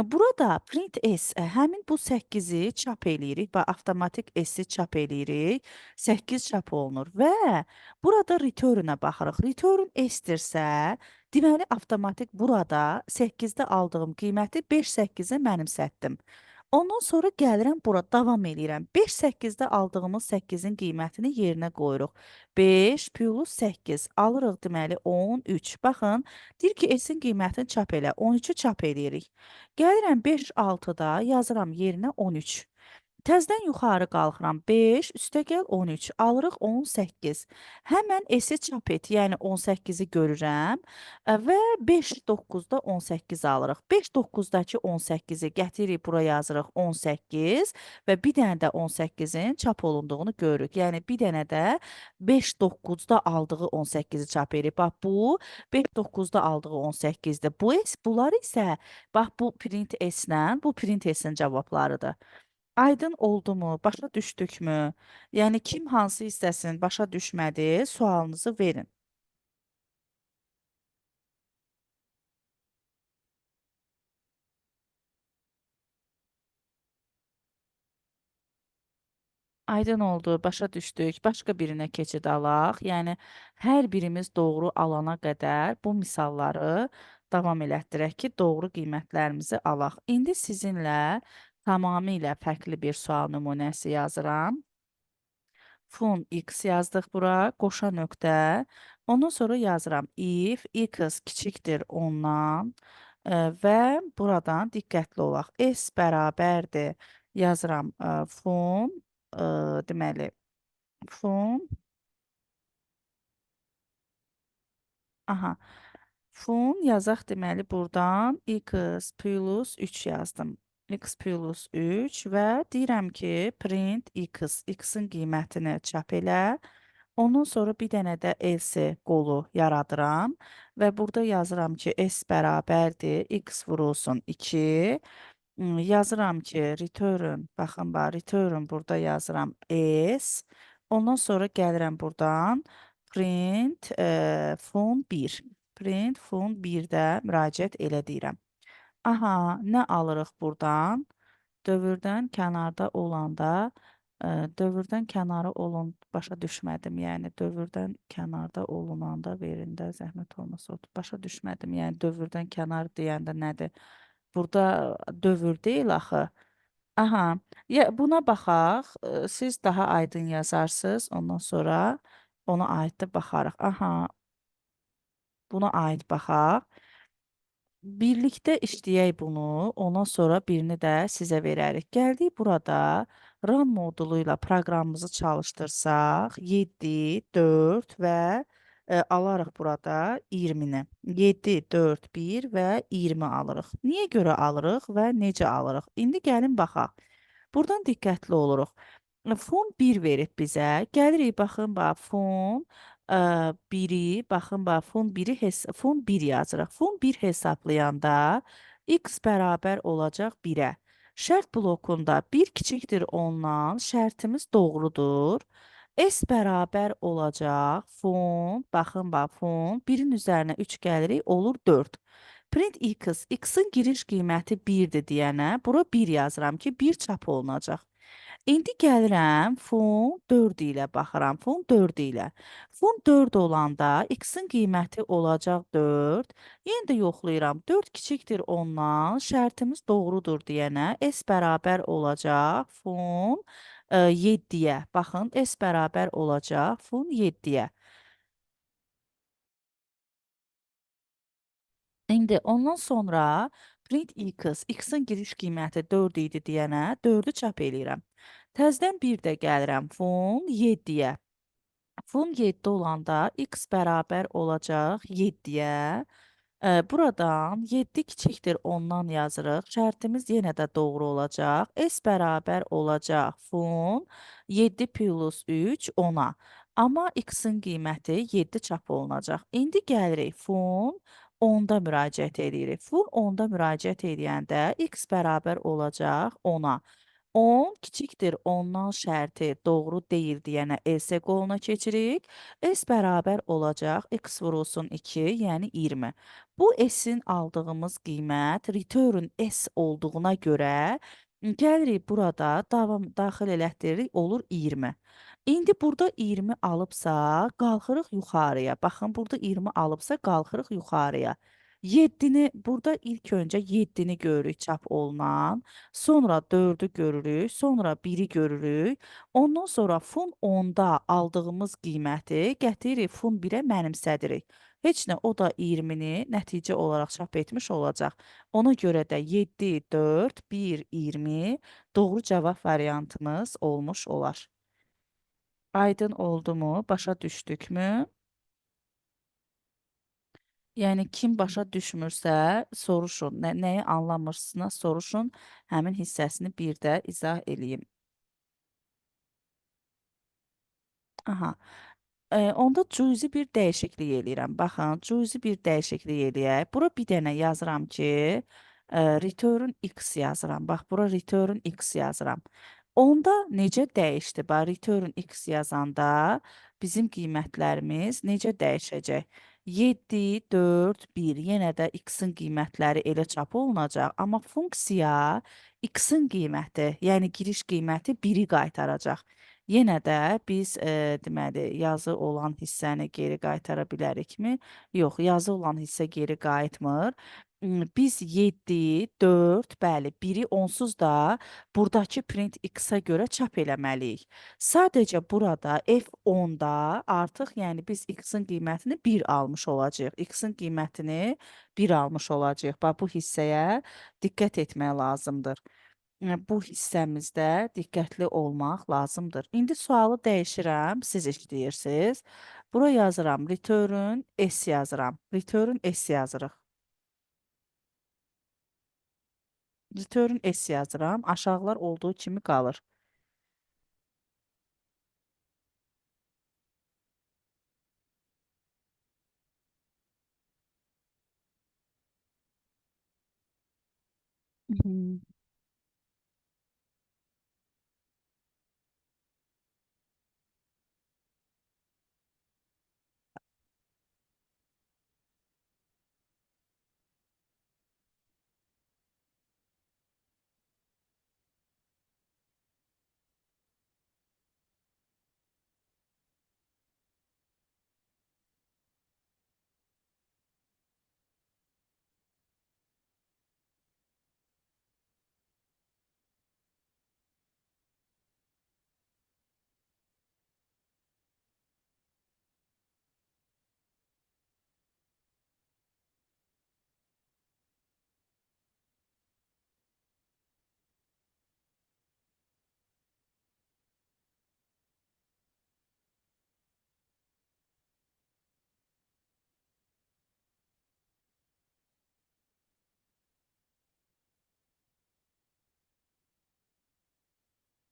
Burada print S, həmin bu 8-i çap eləyirik. Bax, avtomatik S-i çap eləyirik. 8 çap olunur və burada return-ə baxırıq. Return S-dirsə, deməli, avtomatik burada 8-də aldığım qiyməti 5-8-ə mənimsətdim. Ondan sonra gəlirəm bura, davam eləyirəm. 5-8-də aldığımız 8-in qiymətini yerinə qoyuruq. 5 plus 8 alırıq deməli 13. Baxın, deyir ki, S-in qiymətini çap elə. 13-ü çap eləyirik. Gəlirəm 5-6-da yazıram yerinə 13. Təzədən yuxarı qalxıram. 5, üstəgəl 13. Alırıq 18. Həmən S-i çap et, yəni 18-i görürəm və 5, 9-da 18 alırıq. 5, 9-dakı 18-i gətiririk, bura yazırıq 18 və bir dənə də 18-in çap olunduğunu görürük. Yəni bir dənə də 5, 9-da aldığı 18-i çap edir. Bax, bu 5, 9-da aldığı 18-dir. Bunlar isə, bax, bu print S-lə, bu print S-in cavablarıdır. Aydın oldumu? Başa düşdükmü? Yəni kim hansı hissəsini başa düşmədi, sualınızı verin. Aydın oldu, başa düşdük. Başqa birinə keçid alaq. Yəni hər birimiz doğru alana qədər bu misalları davam elətdirək ki, doğru qiymətlərimizi alaq. İndi sizinlə tamamilə fərqli bir sual nümunəsi yazıram. Fun x yazdıq bura, qoşa nöqtə. Ondan sonra yazıram if x kiçikdir ondan və buradan diqqətli olaq. S bərabərdir. Yazıram fun, deməli fun, aha, fun yazaq deməli buradan x plus 3 yazdım. X plus 3 və deyirəm ki, print x, x-in qiymətini çap elə. Ondan sonra bir dənə də else qolu yaradıram və burada yazıram ki, s bərabərdir, x vurulsun 2 Yazıram ki return, baxın bax, return burada yazıram s. Ondan sonra gəlirəm buradan print fon 1. Print fon 1-də müraciət elə deyirəm. Aha, nə alırıq buradan? Dövrdən kənarda olanda, dövrdən kənarı olun, başa düşmədim. Yəni dövrdən kənarda olunanda verində zəhmət olmasa başa düşmədim. Yəni dövrdən kənar deyəndə nədir? Burada dövr deyil axı. Aha, ya buna baxaq. Siz daha aydın yazarsınız. Ondan sonra ona aid də baxarıq. Aha, buna aid baxaq. Birlikdə işləyək bunu, ondan sonra birini də sizə verərik. Gəldik burada run modulu ilə proqramımızı çalışdırsaq, 7, 4 və alarıq burada 20-ni. 7, 4, 1 və 20 alırıq. Niyə görə alırıq və necə alırıq? İndi gəlin baxaq. Buradan diqqətli oluruq. Fon 1 verib bizə. Gəlirik, baxın, bax, fon 1-i, baxın, bax, fon 1 yazırıq. Fon 1 hesablayanda x bərabər olacaq 1-ə. Şərt blokunda 1 kiçikdir ondan şərtimiz doğrudur. S bərabər olacaq fon, baxın, bax, fon 1-in üzərinə 3 gəlirik, olur 4. Print x, x-in giriş qiyməti 1-dir deyənə, bura 1 yazıram ki, 1 çap olunacaq. İndi gəlirəm, fon 4 ilə baxıram, fon 4 ilə. Fon 4 olanda x-in qiyməti olacaq 4. Yenə də yoxlayıram, 4 kiçikdir ondan, şərtimiz doğrudur deyənə, s bərabər olacaq fon 7-yə. Baxın, s bərabər olacaq fon 7-yə. İndi ondan sonra print x, x-in giriş qiyməti 4 idi deyənə 4-ü çap eləyirəm. Təzədən bir də gəlirəm fon 7-yə. Fon 7 olanda x bərabər olacaq 7-yə. Buradan 7 kiçikdir ondan yazırıq. Şərtimiz yenə də doğru olacaq. S bərabər olacaq fon 7 plus 3 10-a. Amma x-in qiyməti 7 çap olunacaq. İndi gəlirik fon 10-da müraciət edirik. Fon 10-da müraciət edəndə x bərabər olacaq 10-a. 10 kiçikdir ondan şərti doğru deyil deyənə else qoluna keçirik. S bərabər olacaq x vurulsun 2, yəni 20. Bu S-in aldığımız qiymət return S olduğuna görə gəlirik burada daxil elətdiririk, olur 20. İndi burada 20 alıbsa qalxırıq yuxarıya. Baxın, burada 20 alıbsa qalxırıq yuxarıya. 7-ni burada ilk öncə 7-ni görürük çap olunan, sonra 4-ü görürük, sonra 1-i görürük. Ondan sonra fon 10-da aldığımız qiyməti gətiririk fon 1-ə mənimsədirik. Heç nə, o da 20-ni nəticə olaraq çap etmiş olacaq. Ona görə də 7, 4, 1, 20 doğru cavab variantımız olmuş olar. Aydın oldumu? Başa düşdükmü? Yəni kim başa düşmürsə, soruşun. Nəyi anlamırsınız, soruşun. Həmin hissəsini bir də izah eləyim. Aha. Onda cüzi bir dəyişiklik eləyirəm. Baxın, cüzi bir dəyişiklik eləyək. Bura bir dənə yazıram ki, return x yazıram. Bax, bura return x yazıram. Onda necə dəyişdi? Bax, return x yazanda bizim qiymətlərimiz necə dəyişəcək? 7, 4, 1. Yenə də x-in qiymətləri elə çap olunacaq. Amma funksiya x-in qiyməti, yəni giriş qiyməti 1-i qaytaracaq. Yenə də biz deməli yazı olan hissəni geri qaytara bilərikmi? Yox, yazı olan hissə geri qayıtmır. Biz 7, 4, bəli, 1-i onsuz da burdakı print x-a görə çap eləməliyik. Sadəcə burada F10-da artıq, yəni biz x-in qiymətini 1 almış olacağıq. X-in qiymətini 1 almış olacağıq. Bax, bu hissəyə diqqət etmək lazımdır. Bu hissəmizdə diqqətli olmaq lazımdır. İndi sualı dəyişirəm, siz işləyirsiniz. Bura yazıram, return S yazıram. Return S yazırıq. Return S yazıram. Aşağılar olduğu kimi qalır. Mhm.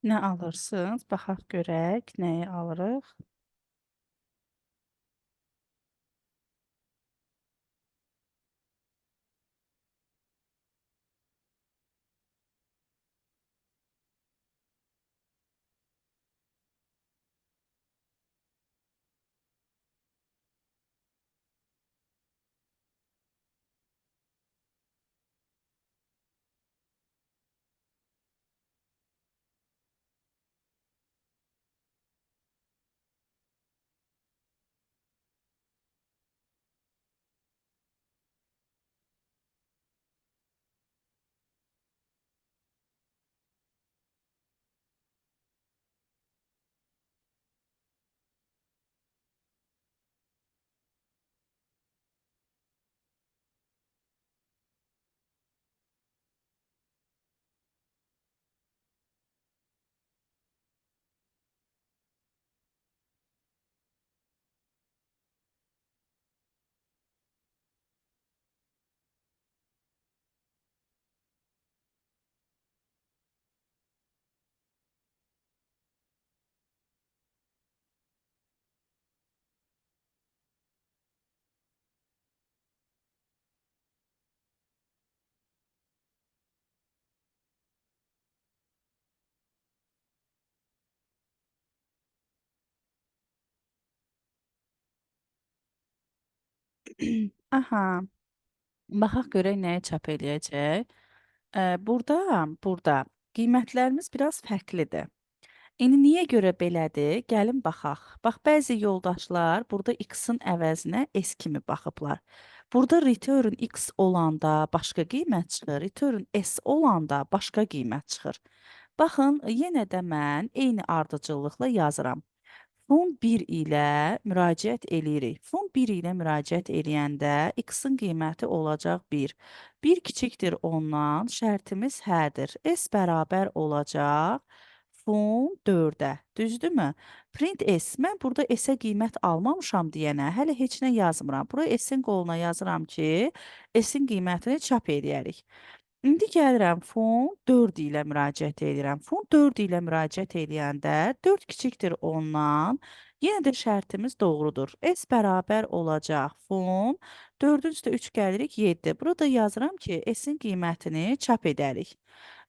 Nə alırsınız? Baxaq görək nəyi alırıq. Aha, baxaq görək nəyə çap eləyəcək. Burada qiymətlərimiz biraz fərqlidir. İndi niyə görə belədir? Gəlin baxaq. Bax, bəzi yoldaşlar burada X-in əvəzinə S kimi baxıblar. Burada return X olanda başqa qiymət çıxır, return S olanda başqa qiymət çıxır. Baxın, yenə də mən eyni ardıcıllıqla yazıram. Fon 1 ilə müraciət eləyirik. Fon 1 ilə müraciət eləyəndə x-in qiyməti olacaq 1. 1 kiçikdir ondan, şərtimiz hədir. S bərabər olacaq fon 4-ə. Düzdürmü? Print S. Mən burada S-ə qiymət almamışam deyənə hələ heç nə yazmıram. Buraya S-in qoluna yazıram ki, S-in qiymətini çap eləyərik. İndi gəlirəm fon 4 ilə müraciət edirəm. Fon 4 ilə müraciət edəndə 4 kiçikdir ondan. Yenə də şərtimiz doğrudur. S bərabər olacaq fon 4-ün üstə 3 gəlirik 7. Burada yazıram ki, S-in qiymətini çap edərik.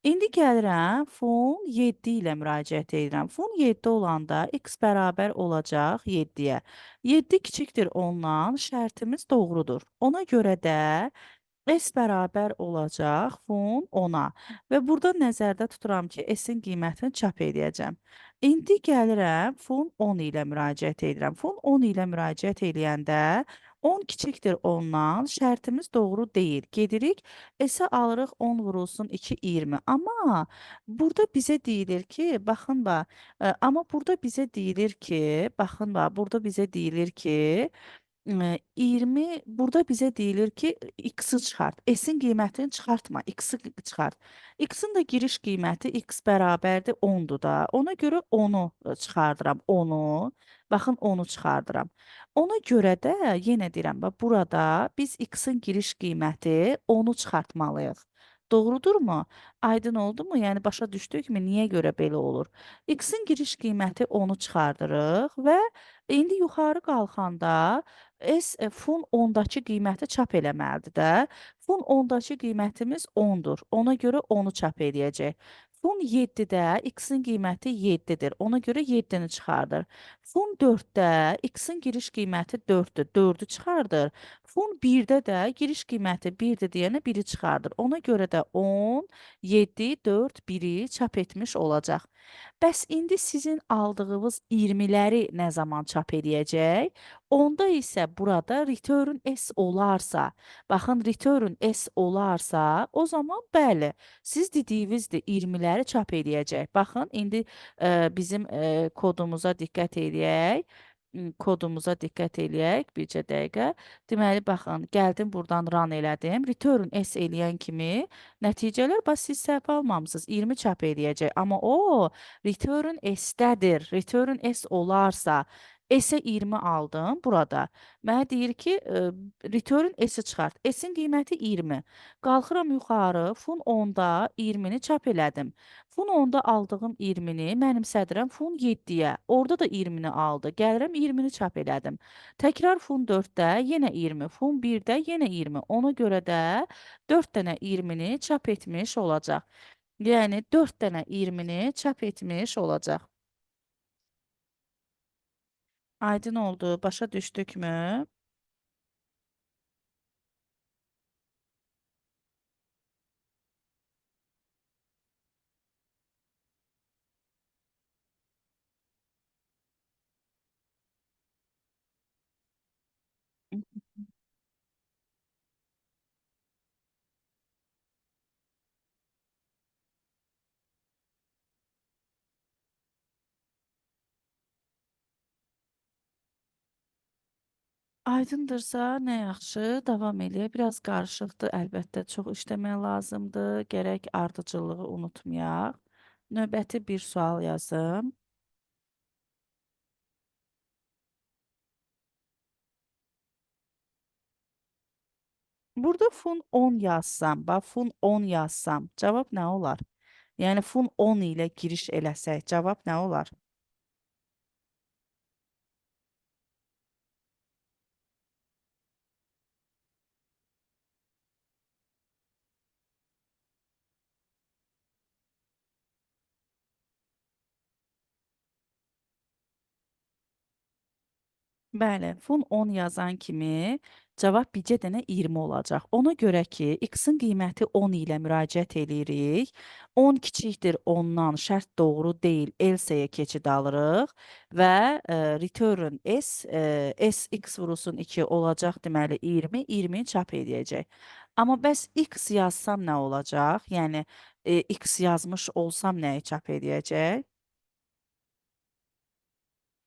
İndi gəlirəm fon 7 ilə müraciət edirəm. Fon 7 olanda x bərabər olacaq 7-yə. 7 kiçikdir ondan şərtimiz doğrudur. Ona görə də S bərabər olacaq fon 10-a və burada nəzərdə tuturam ki, S-in qiymətini çap edəcəm. İndi gəlirəm fon 10 ilə müraciət edirəm. Fon 10 ilə müraciət edəndə 10 kiçikdir ondan şərtimiz doğru deyil. Gedirik S-ə alırıq 10 vurulsun 2 20. Amma burada bizə deyilir ki, baxın bax, amma burada bizə deyilir ki, baxın bax, burada bizə deyilir ki, 20 burada bizə deyilir ki, X-i çıxart. S-in qiymətini çıxartma, X-i çıxart. X-in də giriş qiyməti X bərabərdir 10-dur da. Ona görə 10-u çıxardıram, 10-u. Baxın, 10-u çıxardıram. Ona görə də yenə deyirəm, bax burada biz X-in giriş qiyməti 10-u çıxartmalıyıq. Doğrudurmu? Aydın oldumu? Yəni başa düşdükmü? Niyə görə belə olur? X-in giriş qiyməti 10-u çıxardırıq və indi yuxarı qalxanda fun 10-dakı qiyməti çap eləməlidir də. Fun 10-dakı qiymətimiz 10-dur. Ona görə 10-u çap eləyəcək. Fun 7-də x-in qiyməti 7-dir. Ona görə 7-ni çıxardır. Fun 4-də x-in giriş qiyməti 4-dür. 4-ü çıxardır. Fun 1-də də giriş qiyməti 1-dir deyənə 1-i çıxardır. Ona görə də 10, 7, 4, 1-i çap etmiş olacaq. Bəs indi sizin aldığınız 20-ləri nə zaman çap eləyəcək? Onda isə burada return S olarsa, baxın return S olarsa, o zaman bəli, siz dediyinizdir 20-ləri çap eləyəcək. Baxın, indi bizim kodumuza diqqət eləyək. Kodumuza diqqət eləyək, bircə dəqiqə. Deməli, baxın, gəldim buradan run elədim. Return S eləyən kimi nəticələr, bax, siz səhv almamısınız, 20 çap eləyəcək. Amma o, return S-dədir. Return S olarsa, S-ə 20 aldım burada. Mənə deyir ki, return S-i çıxart. S-in qiyməti 20. Qalxıram yuxarı, fun 10-da 20-ni çap elədim. Fun 10-da aldığım 20-ni mənimsədirəm fun 7-yə. Orada da 20-ni aldı. Gəlirəm 20-ni çap elədim. Təkrar fun 4-də yenə 20, fun 1-də yenə 20. Ona görə də 4 dənə 20-ni çap etmiş olacaq. Yəni 4 dənə 20-ni çap etmiş olacaq. Aydın oldu, başa düşdükmü? Aydındırsa nə yaxşı, davam eləyə. Biraz qarışıqdır, əlbəttə çox işləmək lazımdır. Gərək ardıcıllığı unutmayaq. Növbəti bir sual yazım. Burada fun 10 yazsam, bax fun 10 yazsam, cavab nə olar? Yəni fun 10 ilə giriş eləsək, cavab nə olar? Bəli, fun 10 yazan kimi cavab bircə dənə 20 olacaq. Ona görə ki, x-in qiyməti 10 ilə müraciət eləyirik. 10 kiçikdir 10-dan şərt doğru deyil, else-yə keçid alırıq və return s, s x vurulsun 2 olacaq, deməli 20, 20-ni çap edəcək. Amma bəs x yazsam nə olacaq? Yəni x yazmış olsam nəyi çap edəcək?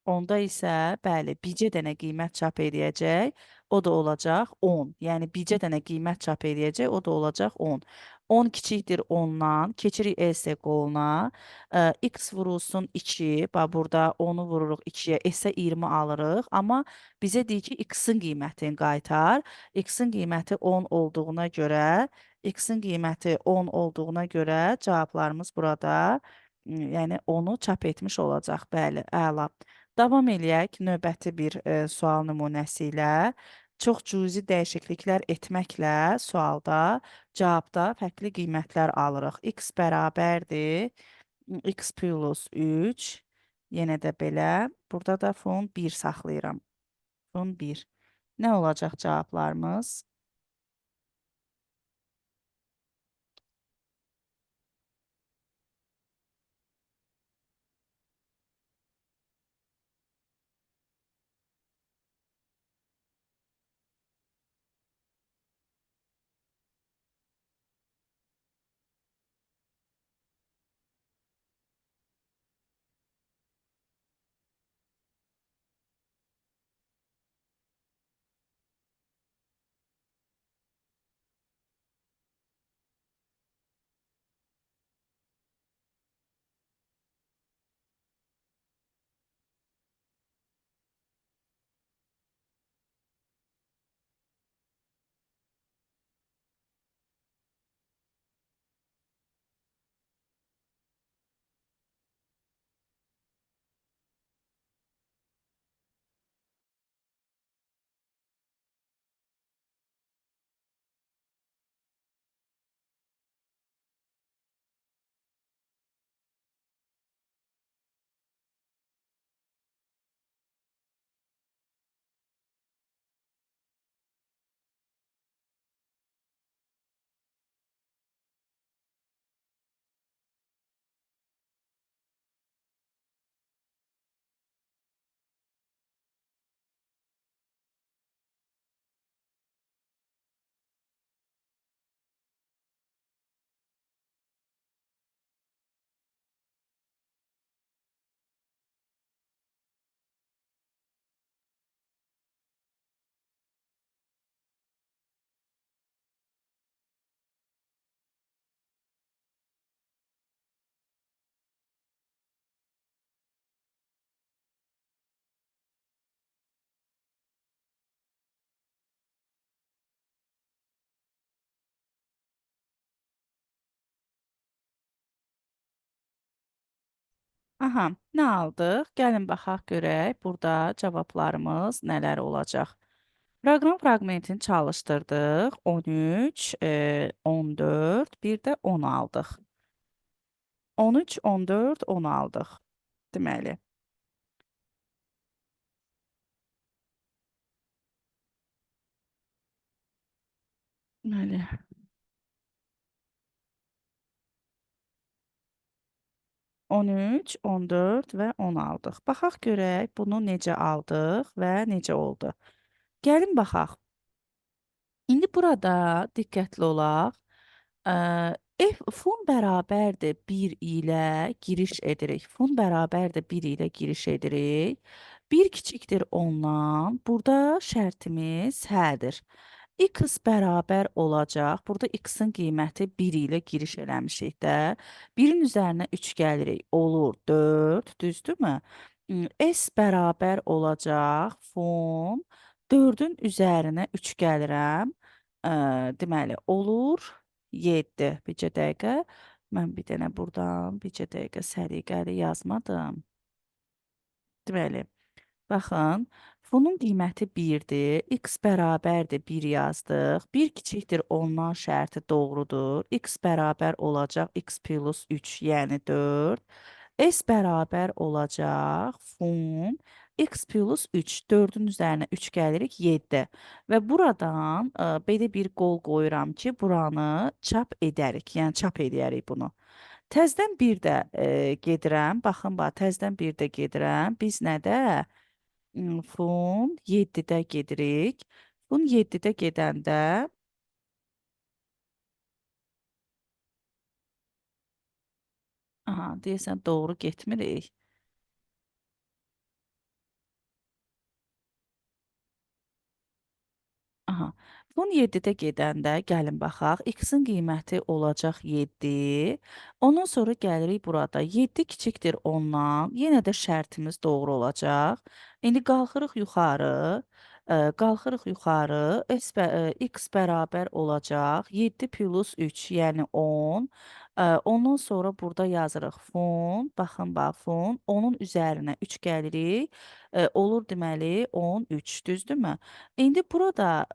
Onda isə bəli, bircə dənə qiymət çap eləyəcək, o da olacaq 10. Yəni bircə dənə qiymət çap eləyəcək, o da olacaq 10. 10 kiçikdir 10-dan, keçirik else qoluna. X vurulsun 2, bax burada 10-u vururuq 2-yə, S-ə 20 alırıq, amma bizə deyir ki, X-in qiymətini qaytar. X-in qiyməti 10 olduğuna görə, X-in qiyməti 10 olduğuna görə cavablarımız burada, yəni 10-u çap etmiş olacaq. Bəli, əla. Davam eləyək növbəti bir sual nümunəsi ilə. Çox cüzi dəyişikliklər etməklə sualda, cavabda fərqli qiymətlər alırıq. X bərabərdir. X plus 3. Yenə də belə. Burada da fon 1 saxlayıram. Fon 1. Nə olacaq cavablarımız? Aha, nə aldıq? Gəlin baxaq görək burada cavablarımız nələr olacaq. Proqram fraqmentini çalışdırdıq. 13, 14, bir də 10 aldıq. 13, 14, 10 aldıq. Deməli. Deməli. 13, 14 və 10 aldıq. Baxaq görək bunu necə aldıq və necə oldu. Gəlin baxaq. İndi burada diqqətli olaq. F fun bərabərdir 1 ilə giriş edirik. Fun bərabərdir 1 ilə giriş edirik. 1 kiçikdir ondan. Burada şərtimiz hədir. X bərabər olacaq. Burada x-in qiyməti 1 ilə giriş eləmişik də. 1-in üzərinə 3 gəlirik. Olur 4, düzdürmü? S bərabər olacaq. Fun 4-ün üzərinə 3 gəlirəm. Deməli, olur 7. Bircə dəqiqə. Mən bir dənə buradan bircə dəqiqə səliqəli yazmadım. Deməli, baxın, bunun qiyməti 1-dir. X bərabərdir 1 yazdıq. 1 kiçikdir ondan şərti doğrudur. X bərabər olacaq x plus 3, yəni 4. S bərabər olacaq fun x plus 3. 4-ün üzərinə 3 gəlirik 7. Və buradan belə bir qol qoyuram ki, buranı çap edərik. Yəni çap edərik bunu. Təzdən bir də gedirəm. Baxın, bax, təzdən bir də gedirəm. Biz nədə? Fun 7-də gedirik. Fun 7-də gedəndə, aha, deyəsən doğru getmirik. Aha. Fun 7-də gedəndə gəlin baxaq. X-in qiyməti olacaq 7. Ondan sonra gəlirik burada. 7 kiçikdir ondan. Yenə də şərtimiz doğru olacaq. İndi qalxırıq yuxarı. Qalxırıq yuxarı. X bərabər olacaq. 7 plus 3, yəni 10. Ondan sonra burada yazırıq fun. Baxın, bax, fun. Onun üzərinə 3 gəlirik. Olur deməli 13, düzdürmü? İndi burada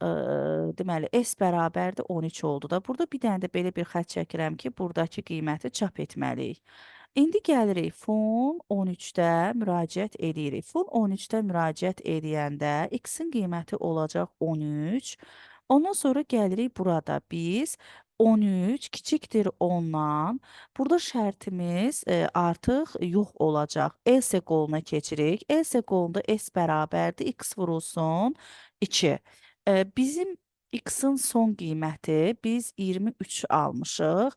deməli S bərabərdir 13 oldu da. Burada bir dənə də belə bir xətt çəkirəm ki, buradakı qiyməti çap etməliyik. İndi gəlirik fun 13-də müraciət edirik. Fun 13-də müraciət edəndə x-in qiyməti olacaq 13. Ondan sonra gəlirik burada biz 13 kiçikdir ondan. Burada şərtimiz artıq yox olacaq. Else qoluna keçirik. Else qolunda S bərabərdir. X vurulsun 2. Bizim x-in son qiyməti biz 23 almışıq.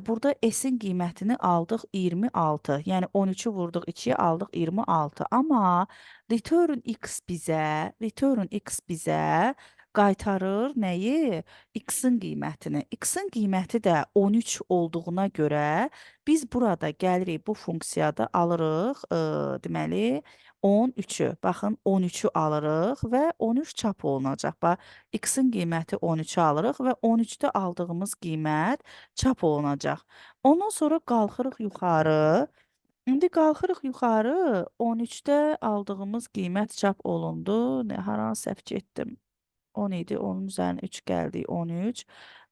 Burada s-in qiymətini aldıq 26. Yəni 13-ü vurduq 2-yə aldıq 26. Amma return x bizə qaytarır nəyi? X-in qiymətini. X-in qiyməti də 13 olduğuna görə biz burada gəlirik bu funksiyada alırıq, deməli 13-ü. Baxın 13-ü alırıq və 13 çap olunacaq. Bax, x-in qiyməti 13-ü alırıq və 13-də aldığımız qiymət çap olunacaq. Ondan sonra qalxırıq yuxarı. İndi qalxırıq yuxarı. 13-də aldığımız qiymət çap olundu. Haranı səhv getdim? 10 idi. Onun üzərinə 3 gəldi. 13.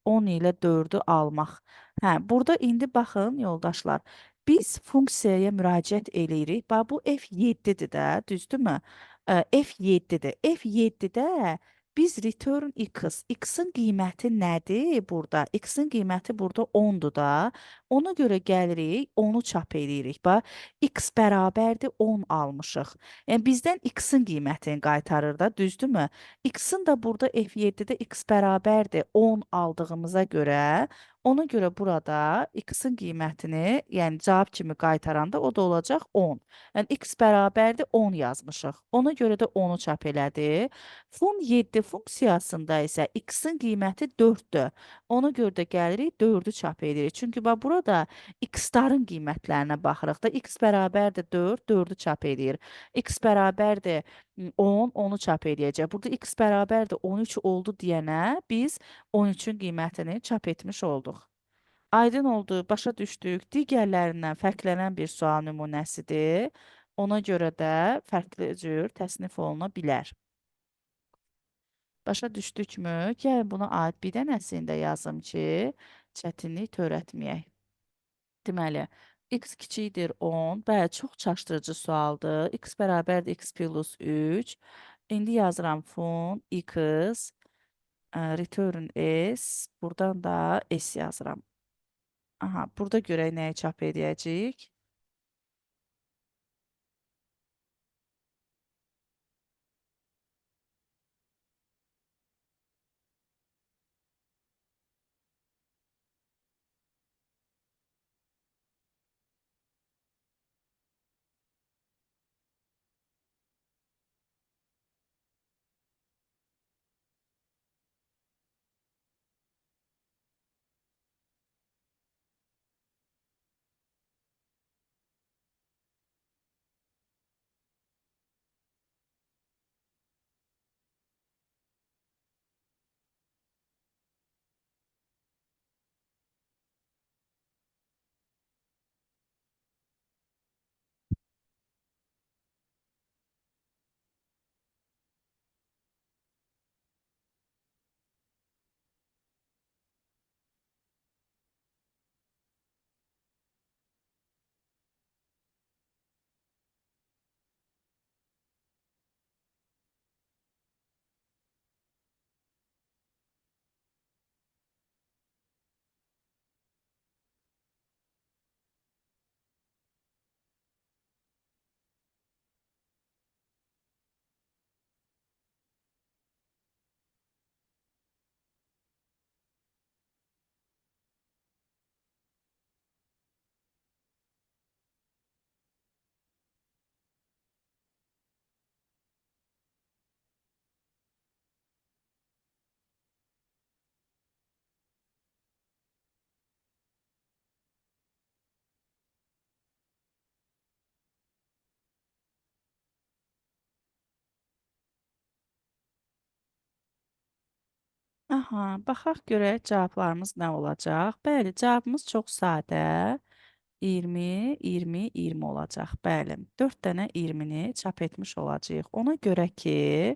10 ilə 4-ü almaq. Hə, burada indi baxın yoldaşlar. Biz funksiyaya müraciət eləyirik. Bax bu F7-dir də, düzdürmü? F7-dir. F7-də biz return x, x-in qiyməti nədir burada? X-in qiyməti burada 10-dur da. Ona görə gəlirik, 10-u çap eləyirik. Bax, x bərabərdir 10 almışıq. Yəni bizdən x-in qiymətini qaytarır da, düzdürmü? X-in də burada F7-də x bərabərdir 10 aldığımıza görə, ona görə burada x-in qiymətini, yəni cavab kimi qaytaranda o da olacaq 10. Yəni x bərabərdir 10 yazmışıq. Ona görə də 10-u çap elədi. Fun 7 funksiyasında isə x-in qiyməti 4-dür. Ona görə də gəlirik 4-ü çap edirik. Çünki bax burada x-ların qiymətlərinə baxırıq da x bərabərdir 4, 4-ü çap edir. X bərabərdir 10, 10-u çap edəcək. Burada x bərabərdir 13 oldu deyənə biz 13-ün qiymətini çap etmiş olduq. Aydın oldu, başa düşdük. Digərlərindən fərqlənən bir sual nümunəsidir. Ona görə də fərqli cür təsnif oluna bilər. Başa düşdükmü? Gəlin buna aid bir dənəsini də yazım ki, çətinlik törətməyək. Deməli, x kiçikdir 10. Bəli, çox çaşdırıcı sualdır. X bərabərdir x plus 3. İndi yazıram fun x, return s. Buradan da s yazıram. Aha, burada görək nəyi çap edəcəyik. Aha, baxaq görək cavablarımız nə olacaq. Bəli, cavabımız çox sadə. 20, 20, 20 olacaq. Bəli, 4 dənə 20-ni çap etmiş olacağıq. Ona görə ki,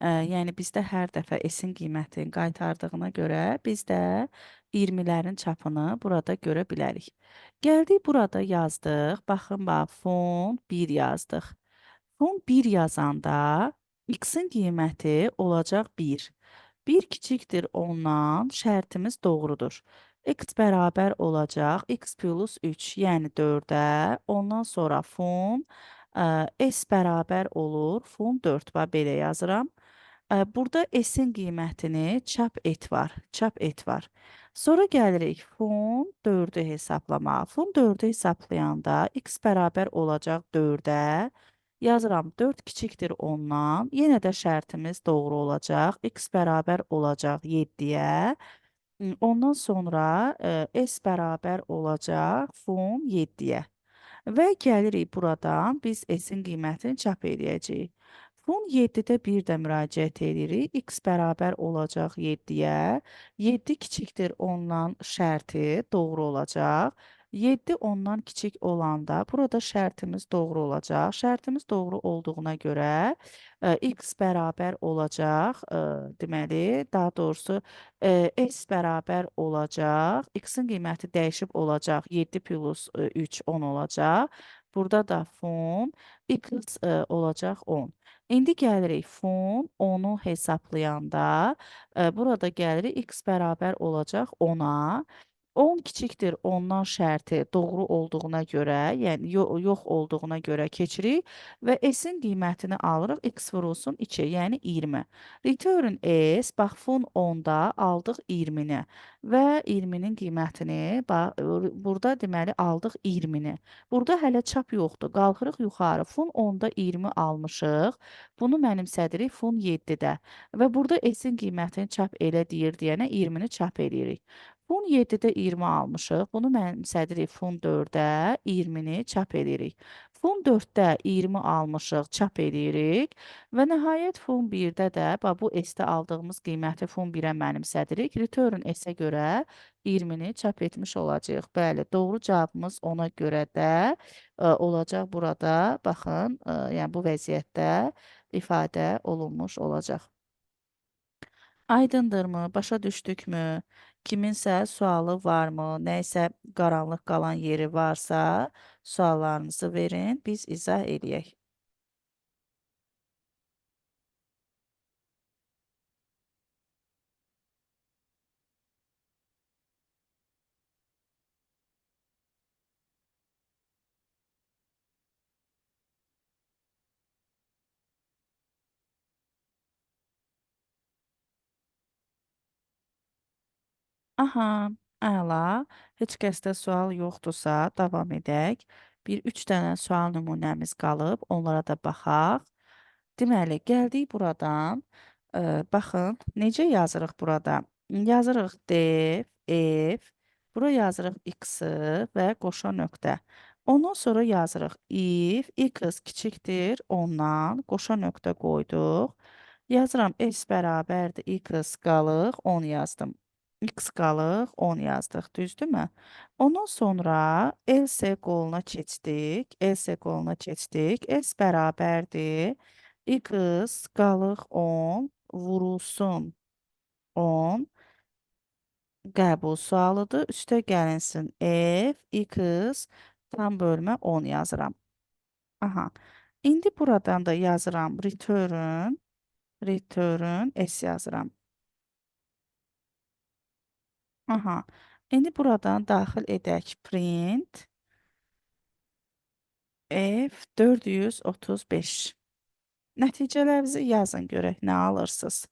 yəni bizdə hər dəfə S-in qiymətini qaytardığına görə biz də 20-lərin çapını burada görə bilərik. Gəldik burada yazdıq. Baxın bax, fond 1 yazdıq. Fond 1 yazanda x-in qiyməti olacaq 1. 1 kiçikdir 10-dan şərtimiz doğrudur. X bərabər olacaq x plus 3, yəni 4-ə. Ondan sonra fun s bərabər olur fun 4. Bax, belə yazıram. Burada s-in qiymətini çap et var. Çap et var. Sonra gəlirik fun 4-ü hesablamağa. Fun 4-ü hesablayanda x bərabər olacaq 4-ə. Yazıram 4 kiçikdir 10-dan. Yenə də şərtimiz doğru olacaq. X bərabər olacaq 7-yə. Ondan sonra S bərabər olacaq fun 7-yə. Və gəlirik buradan biz S-in qiymətini çap edəcəyik. Fun 7-də bir də müraciət edirik. X bərabər olacaq 7-yə. 7 kiçikdir 10-dan şərti doğru olacaq. 7 ondan kiçik olanda burada şərtimiz doğru olacaq. Şərtimiz doğru olduğuna görə x bərabər olacaq. Deməli, daha doğrusu s bərabər olacaq. X-in qiyməti dəyişib olacaq. 7 plus 3 10 olacaq. Burada da fun x olacaq 10. İndi gəlirik fun 10-u hesablayanda burada gəlirik x bərabər olacaq 10-a. 10 kiçikdir 10-dan şərti doğru olduğuna görə, yəni yox olduğuna görə keçirik və s-in qiymətini alırıq x vurulsun 2, yəni 20. Return s, bax fun 10-da aldıq 20-ni və 20-nin qiymətini burada deməli aldıq 20-ni. Burada hələ çap yoxdur. Qalxırıq yuxarı. Fun 10-da 20 almışıq. Bunu mənimsədirik fun 7-də və burada s-in qiymətini çap elə deyir deyənə 20-ni çap eləyirik. Fun 7-də 20 almışıq. Bunu mənimsədirik Fun 4-ə 20-ni çap edirik. Fun 4-də 20 almışıq, çap edirik və nəhayət Fun 1-də də bu S-də aldığımız qiyməti Fun 1-ə mənimsədirik. Return S-ə görə 20-ni çap etmiş olacağıq. Bəli, doğru cavabımız ona görə də olacaq burada. Baxın, yəni bu vəziyyətdə ifadə olunmuş olacaq. Aydındırmı? Başa düşdükmü? Kiminsə sualı varmı? Nəysə qaranlıq qalan yeri varsa, suallarınızı verin, biz izah eləyək. Aha, əla. Heç kəsdə sual yoxdursa, davam edək. Bir üç dənə sual nümunəmiz qalıb, onlara da baxaq. Deməli, gəldik buradan. Baxın, necə yazırıq burada? Yazırıq def, if, bura yazırıq x-i və qoşa nöqtə. Ondan sonra yazırıq if, x kiçikdir ondan, qoşa nöqtə qoyduq. Yazıram s bərabərdir x qalıq 10 yazdım. X qalıq 10 yazdıq, düzdürmü? Ondan sonra else qoluna keçdik. Else qoluna keçdik. S bərabərdir. X qalıq 10 vurulsun 10 qəbul sualıdır. Üstə gəlinsin F, X tam bölmə 10 yazıram. Aha. İndi buradan da yazıram return S yazıram. Aha. İndi buradan daxil edək print F435. Nəticələrinizi yazın görək nə alırsınız.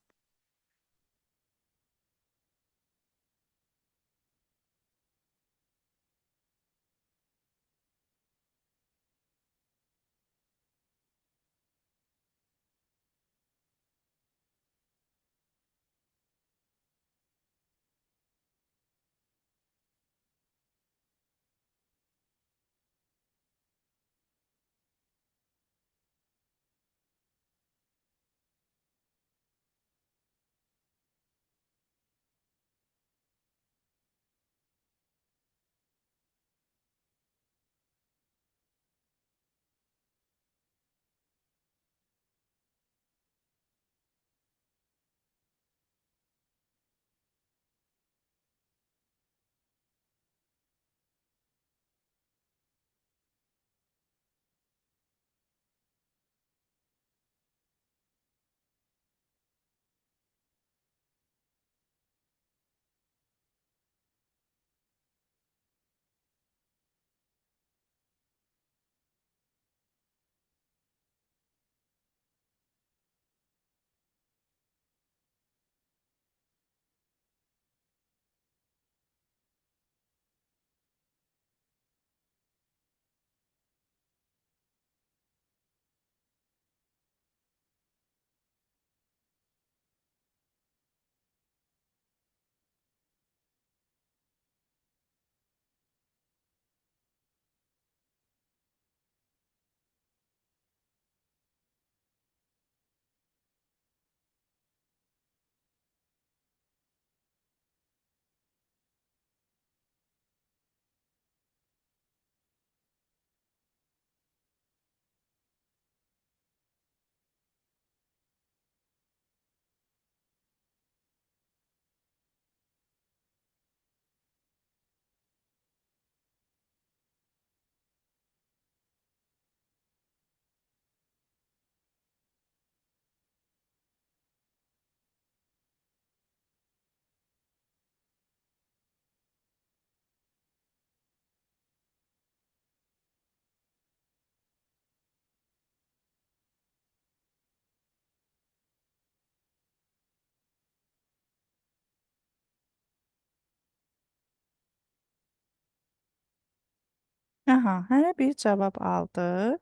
Aha, hərə bir cavab aldı.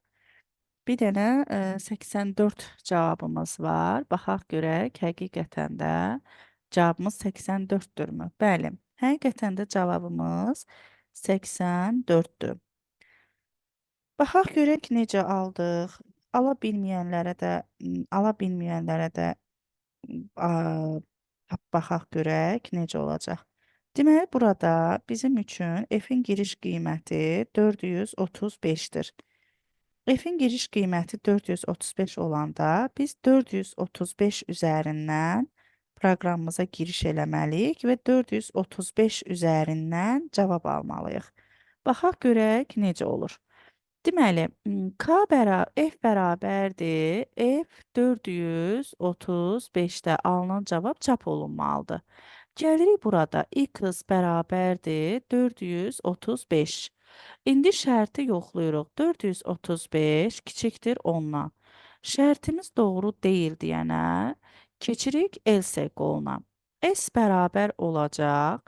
Bir dənə 84 cavabımız var. Baxaq görək, həqiqətən də cavabımız 84-dürmü? Bəli, Həqiqətən də cavabımız 84-dür. Baxaq görək necə aldıq. Ala bilməyənlərə də baxaq görək necə olacaq. Deməli, burada bizim üçün F-in giriş qiyməti 435-dir. F-in giriş qiyməti 435 olanda biz 435 üzərindən proqramımıza giriş eləməliyik və 435 üzərindən cavab almalıyıq. Baxaq görək necə olur. Deməli, F bərabərdir. F 435-də alınan cavab çap olunmalıdır. Gəlirik burada. X bərabərdir 435. İndi şərti yoxlayırıq. 435 kiçikdir 10-dan. Şərtimiz doğru deyil deyənə keçirik else qoluna. S bərabər olacaq.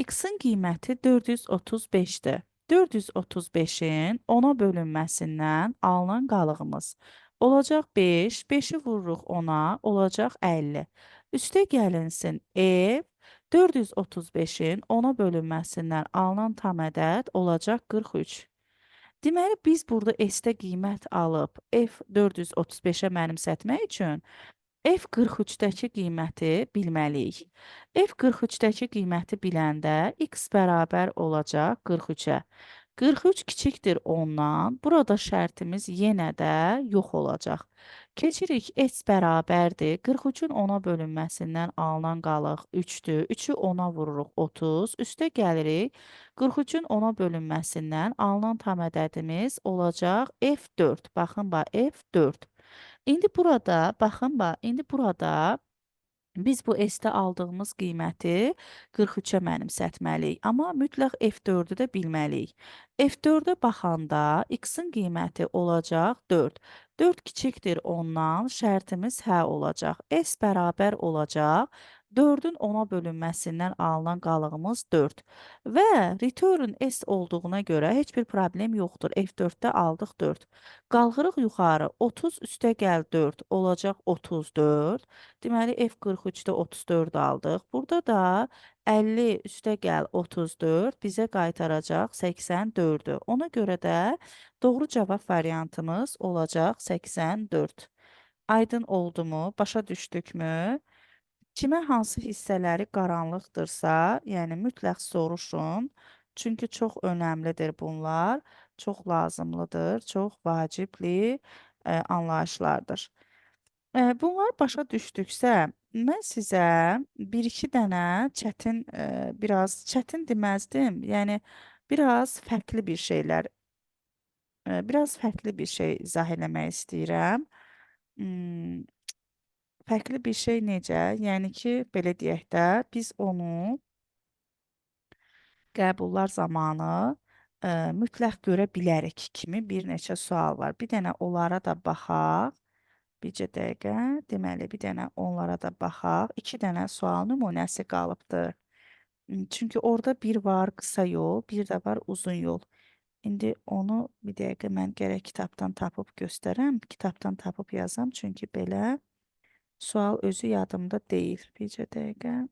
X-in qiyməti 435-dir. 435-in 10-a bölünməsindən alınan qalığımız olacaq 5. 5-i vururuq 10-a, olacaq 50. Üstə gəlinsin F 435-in 10-a bölünməsindən alınan tam ədəd olacaq 43. Deməli, biz burada S-də qiymət alıb F 435-ə mənimsətmək üçün F43-dəki qiyməti bilməliyik. F43-dəki qiyməti biləndə x bərabər olacaq 43-ə. 43 kiçikdir 10-dan. Burada şərtimiz yenə də yox olacaq. Keçirik S bərabərdir. 43-ün 10-a bölünməsindən alınan qalıq 3-dür. 3-ü 10-a vururuq 30. Üstə gəlirik. 43-ün 10-a bölünməsindən alınan tam ədədimiz olacaq F4. Baxın, F4. İndi burada biz bu S-də aldığımız qiyməti 43-ə mənimsətməliyik. Amma mütləq F4-ü də bilməliyik. F4-ə baxanda X-in qiyməti olacaq 4. 4 kiçikdir 10-dan, şərtimiz hə olacaq. S bərabər olacaq. 4-ün 10-a bölünməsindən alınan qalığımız 4. Və return S olduğuna görə heç bir problem yoxdur. F4-də aldıq 4. Qalxırıq yuxarı. 30 üstə gəl 4 olacaq 34. Deməli, F43-də 34 aldıq. Burada da 50 üstə gəl 34 bizə qaytaracaq 84-dür. Ona görə də doğru cavab variantımız olacaq 84. Aydın oldumu? Başa düşdükmü? Kimə hansı hissələri qaranlıqdırsa, yəni mütləq soruşun. Çünki çox önəmlidir bunlar. Çox lazımlıdır, çox vacibli anlayışlardır. Bunlar başa düşdüksə, mən sizə bir-iki dənə çətin, biraz çətin deməzdim. Yəni biraz fərqli bir şey izah eləmək istəyirəm. Hmm, Fərqli bir şey necə? Yəni ki, belə deyək də, biz onu qəbullar zamanı mütləq görə bilərik kimi bir neçə sual var. Bir dənə onlara da baxaq. Bircə dəqiqə. Deməli, bir dənə onlara da baxaq. 2 dənə sual nümunəsi qalıbdı. Çünki orada bir var qısa yol, bir də var uzun yol. İndi onu bir dəqiqə mən gərək kitabdan tapıb göstərəm. Kitabdan tapıb yazam, çünki belə sual özü yadımda deyil. Bircə dəqiqə.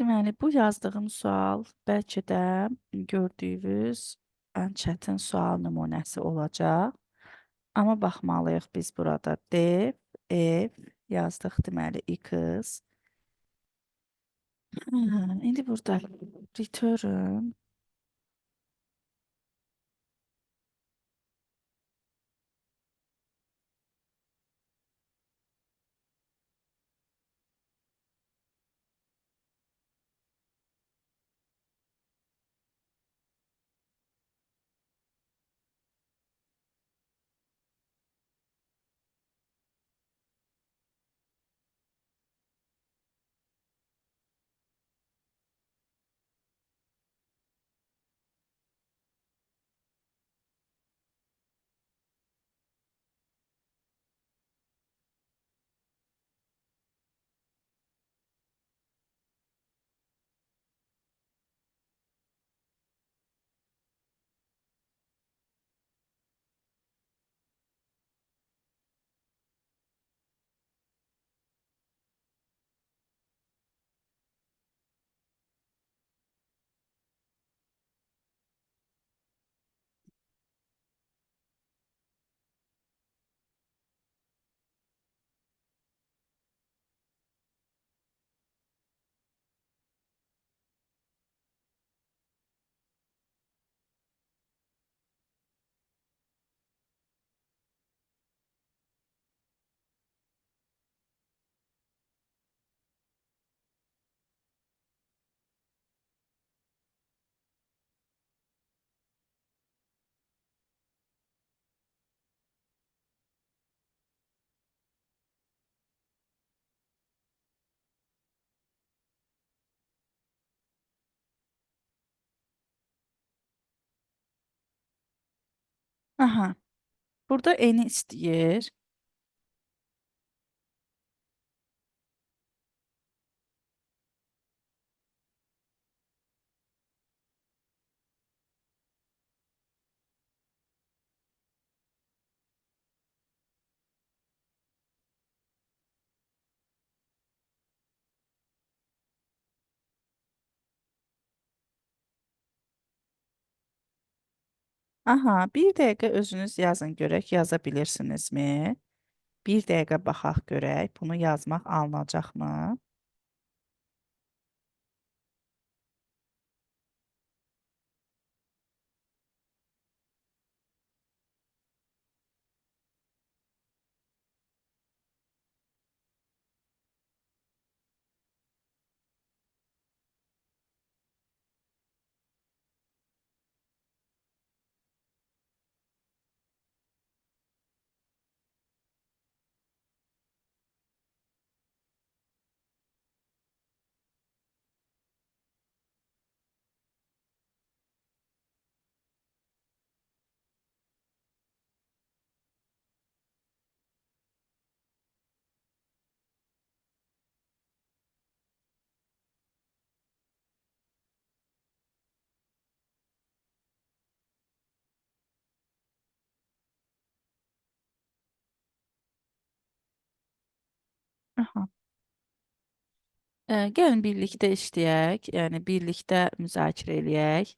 Deməli, bu yazdığım sual bəlkə də gördüyünüz ən çətin sual nümunəsi olacaq. Amma baxmalıyıq biz burada. Def, F yazdıq, deməli, X. İndi burada return Aha, burada eni istəyir. Aha, bir dəqiqə özünüz yazın görək, yaza bilirsinizmi? Bir dəqiqə baxaq görək, bunu yazmaq alınacaqmı? Aha. Gəlin birlikdə işləyək, yəni birlikdə müzakirə eləyək.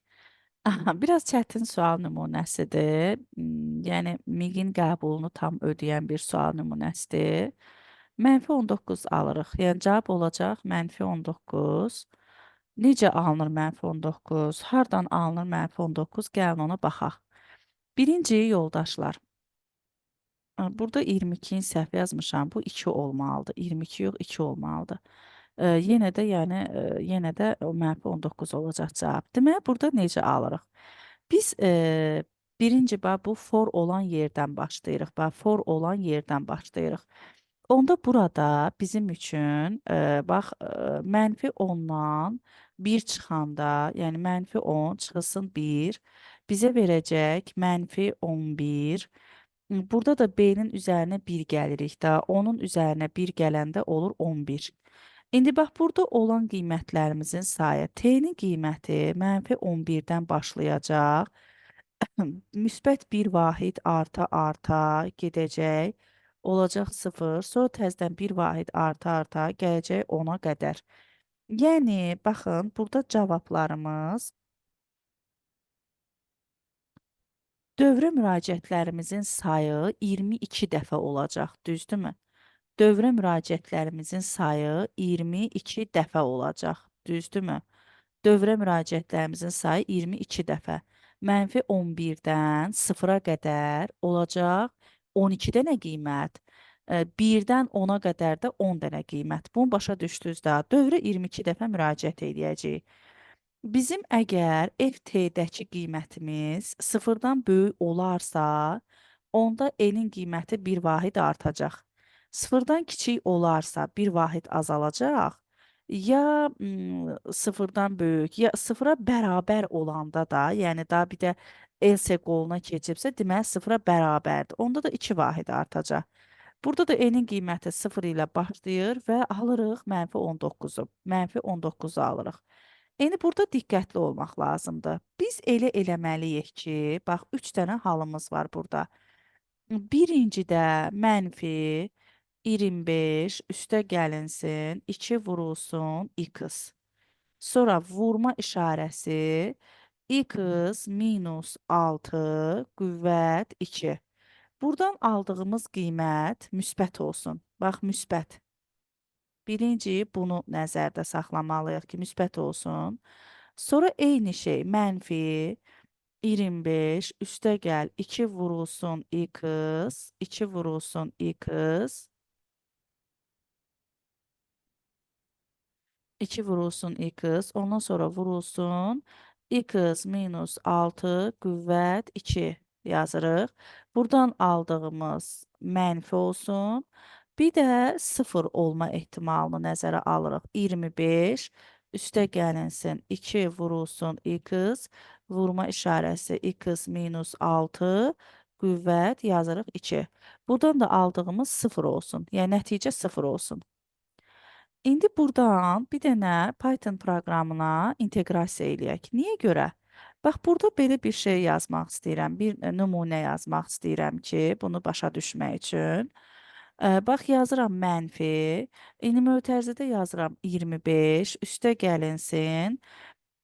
Aha, biraz çətin sual nümunəsidir. Yəni MİQ-in qəbulunu tam ödəyən bir sual nümunəsidir. -19 alırıq. Yəni cavab olacaq -19. Necə alınır -19? Hardan alınır -19? Gəlin ona baxaq. Birinci yoldaşlar. Burada 22-ni səhv yazmışam. Bu 2 olmalıdır. 22 yox, 2 olmalıdır. Yenə də, yəni, yenə də o -19 olacaq cavab. Deməli, burada necə alırıq? Biz, birinci bu for olan yerdən başlayırıq. For olan yerdən başlayırıq. Onda burada bizim üçün, bax, -10-dan 1 çıxanda, yəni -10 çıxılsın 1 bizə verəcək -11. Burada da B-nin üzərinə 1 gəlirik də, onun üzərinə 1 gələndə olur 11. İndi bax, burada olan qiymətlərimizin sayı, T-nin qiyməti -11-dən başlayacaq. Müsbət bir vahid arta-arta gedəcək, olacaq 0, sonra təzədən bir vahid arta-arta gələcək 10-a qədər. Yəni, baxın, burada cavablarımız dövrə müraciətlərimizin sayı 22 dəfə olacaq, düzdürmü? Dövrə müraciətlərimizin sayı 22 dəfə olacaq, düzdürmü? Dövrə müraciətlərimizin sayı 22 dəfə. -11-dən 0-a qədər olacaq 12 dənə qiymət. 1-dən 10-a qədər də 10 dənə qiymət. Bunu başa düşdünüz də. Dövrə 22 dəfə müraciət edəcəyik. Bizim əgər FT-dəki qiymətimiz 0-dan böyük olarsa, onda N-in qiyməti bir vahid artacaq. 0-dan kiçik olarsa, bir vahid azalacaq. Ya 0-dan böyük, ya 0-a bərabər olanda da, yəni daha bir də else qoluna keçibsə, deməli 0-a bərabərdir. Onda da 2 vahid artacaq. Burada da N-in qiyməti 0 ilə başlayır və alırıq -19-u. -19-u alırıq. Yəni burada diqqətli olmaq lazımdır. Biz elə eləməliyik ki, bax 3 dənə halımız var burada. Birincidə mənfi 25 üstə gəlinsin, 2 vurulsun x. Sonra vurma işarəsi x minus 6 qüvvət 2. Buradan aldığımız qiymət müsbət olsun. Bax, müsbət. Birinci bunu nəzərdə saxlamalıyıq ki, müsbət olsun. Sonra eyni şey mənfi 25 üstə gəl 2 vurulsun x, 2 vurulsun x, 2 vurulsun x, ondan sonra vurulsun x minus 6 qüvvət 2 yazırıq. Buradan aldığımız mənfi olsun. Bir də 0 olma ehtimalını nəzərə alırıq. 25 üstə gəlinsin 2 vurulsun x, vurma işarəsi x minus 6 qüvvət yazırıq 2. Buradan da aldığımız 0 olsun. Yəni nəticə 0 olsun. İndi burdan bir dənə Python proqramına inteqrasiya eləyək. Niyə görə? Bax, burada belə bir şey yazmaq istəyirəm. Bir nümunə yazmaq istəyirəm ki, bunu başa düşmək üçün. Bax, yazıram mənfi. İndi mötərizədə yazıram 25. Üstə gəlinsin.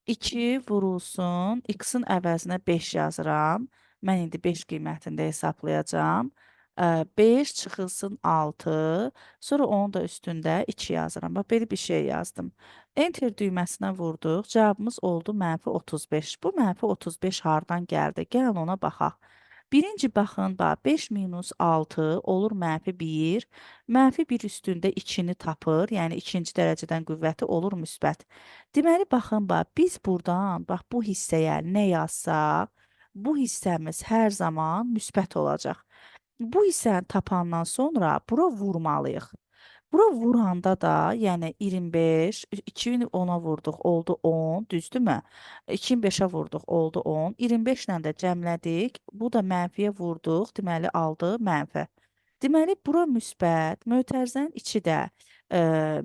2 vurulsun. X-in əvəzinə 5 yazıram. Mən indi 5 qiymətində hesablayacağam. 5 çıxılsın 6. Sonra onun da üstündə 2 yazıram. Bax, belə bir şey yazdım. Enter düyməsinə vurduq. Cavabımız oldu -35. Bu -35 hardan gəldi? Gəlin ona baxaq. Birinci baxın, bax, 5 minus 6 olur -1. -1 üstündə 2-ni tapır. Yəni, ikinci dərəcədən qüvvəti olur müsbət. Deməli, baxın, bax, biz burdan, bax, bu hissəyə nə yazsaq, bu hissəmiz hər zaman müsbət olacaq. Bu hissəni tapandan sonra bura vurmalıyıq. Bura vuranda da, yəni 25, 2-ni 10-a vurduq, oldu 10, düzdürmü? 2-ni 5-ə vurduq, oldu 10. 25 ilə də cəmlədik, bu da mənfiyə vurduq, deməli aldı mənfi. Deməli, bura müsbət, mötərizənin içi də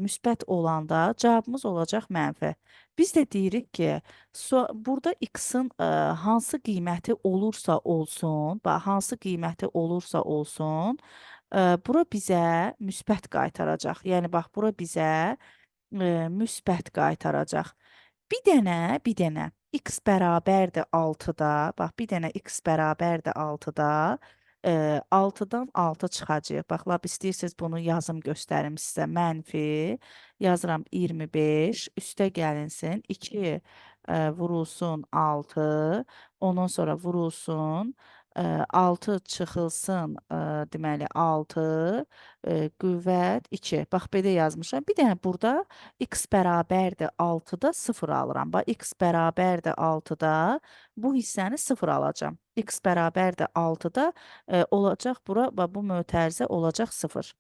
müsbət olanda cavabımız olacaq mənfi. Biz də deyirik ki, burada x-in hansı qiyməti olursa olsun, bax, hansı qiyməti olursa olsun, bura bizə müsbət qaytaracaq. Yəni, bax, bura bizə müsbət qaytaracaq. Bir dənə x bərabərdir 6-da, bax, bir dənə x bərabərdir 6-da, 6-dan 6 çıxacaq. Bax, lap istəyirsiniz bunu yazım göstərim sizə. Mənfi, yazıram 25, üstə gəlinsin, 2 vurulsun 6, ondan sonra vurulsun, 6 çıxılsın, deməli 6, qüvvət 2. Bax, belə yazmışam. Bir dənə burada x bərabərdir 6-da 0 alıram. Bax, x bərabərdir 6-da bu hissəni 0 alacam. X bərabərdir 6-da olacaq bura, bax, bu mötərizə olacaq 0.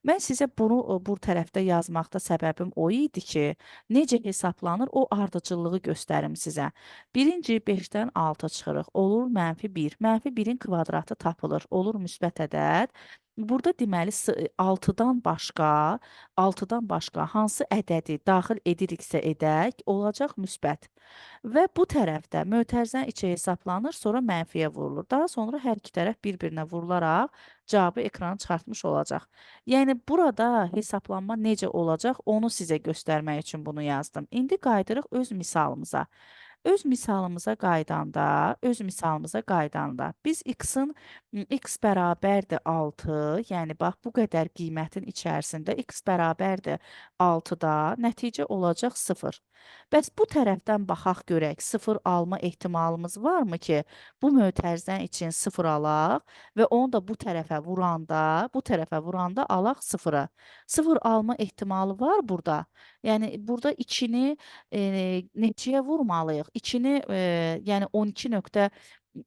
Mən sizə bunu bu tərəfdə yazmaqda səbəbim o idi ki, necə hesablanır o ardıcıllığı göstərim sizə. Birinci 5-dən 6 çıxırıq, olur -1. -1-in kvadratı tapılır, olur müsbət ədəd. Burada deməli 6-dan başqa hansı ədədi daxil ediriksə edək, olacaq müsbət. Və bu tərəfdə mötərizənin içi hesablanır, sonra mənfiyə vurulur. Daha sonra hər iki tərəf bir-birinə vurularaq cavabı ekrana çıxartmış olacaq. Yəni, burada hesablanma necə olacaq, onu sizə göstərmək üçün bunu yazdım. İndi qayıdırıq öz misalımıza. Öz misalımıza qaydanda biz x bərabərdir 6, yəni bax bu qədər qiymətin içərisində x bərabərdir 6-da nəticə olacaq 0. Bəs bu tərəfdən baxaq görək, 0 alma ehtimalımız varmı ki, bu mötərizənin için 0 alaq və onu da bu tərəfə vuranda alaq 0-ı. 0 alma ehtimalı var burada. Yəni, burada 2-ni neçəyə vurmalıyıq? 2-ni, yəni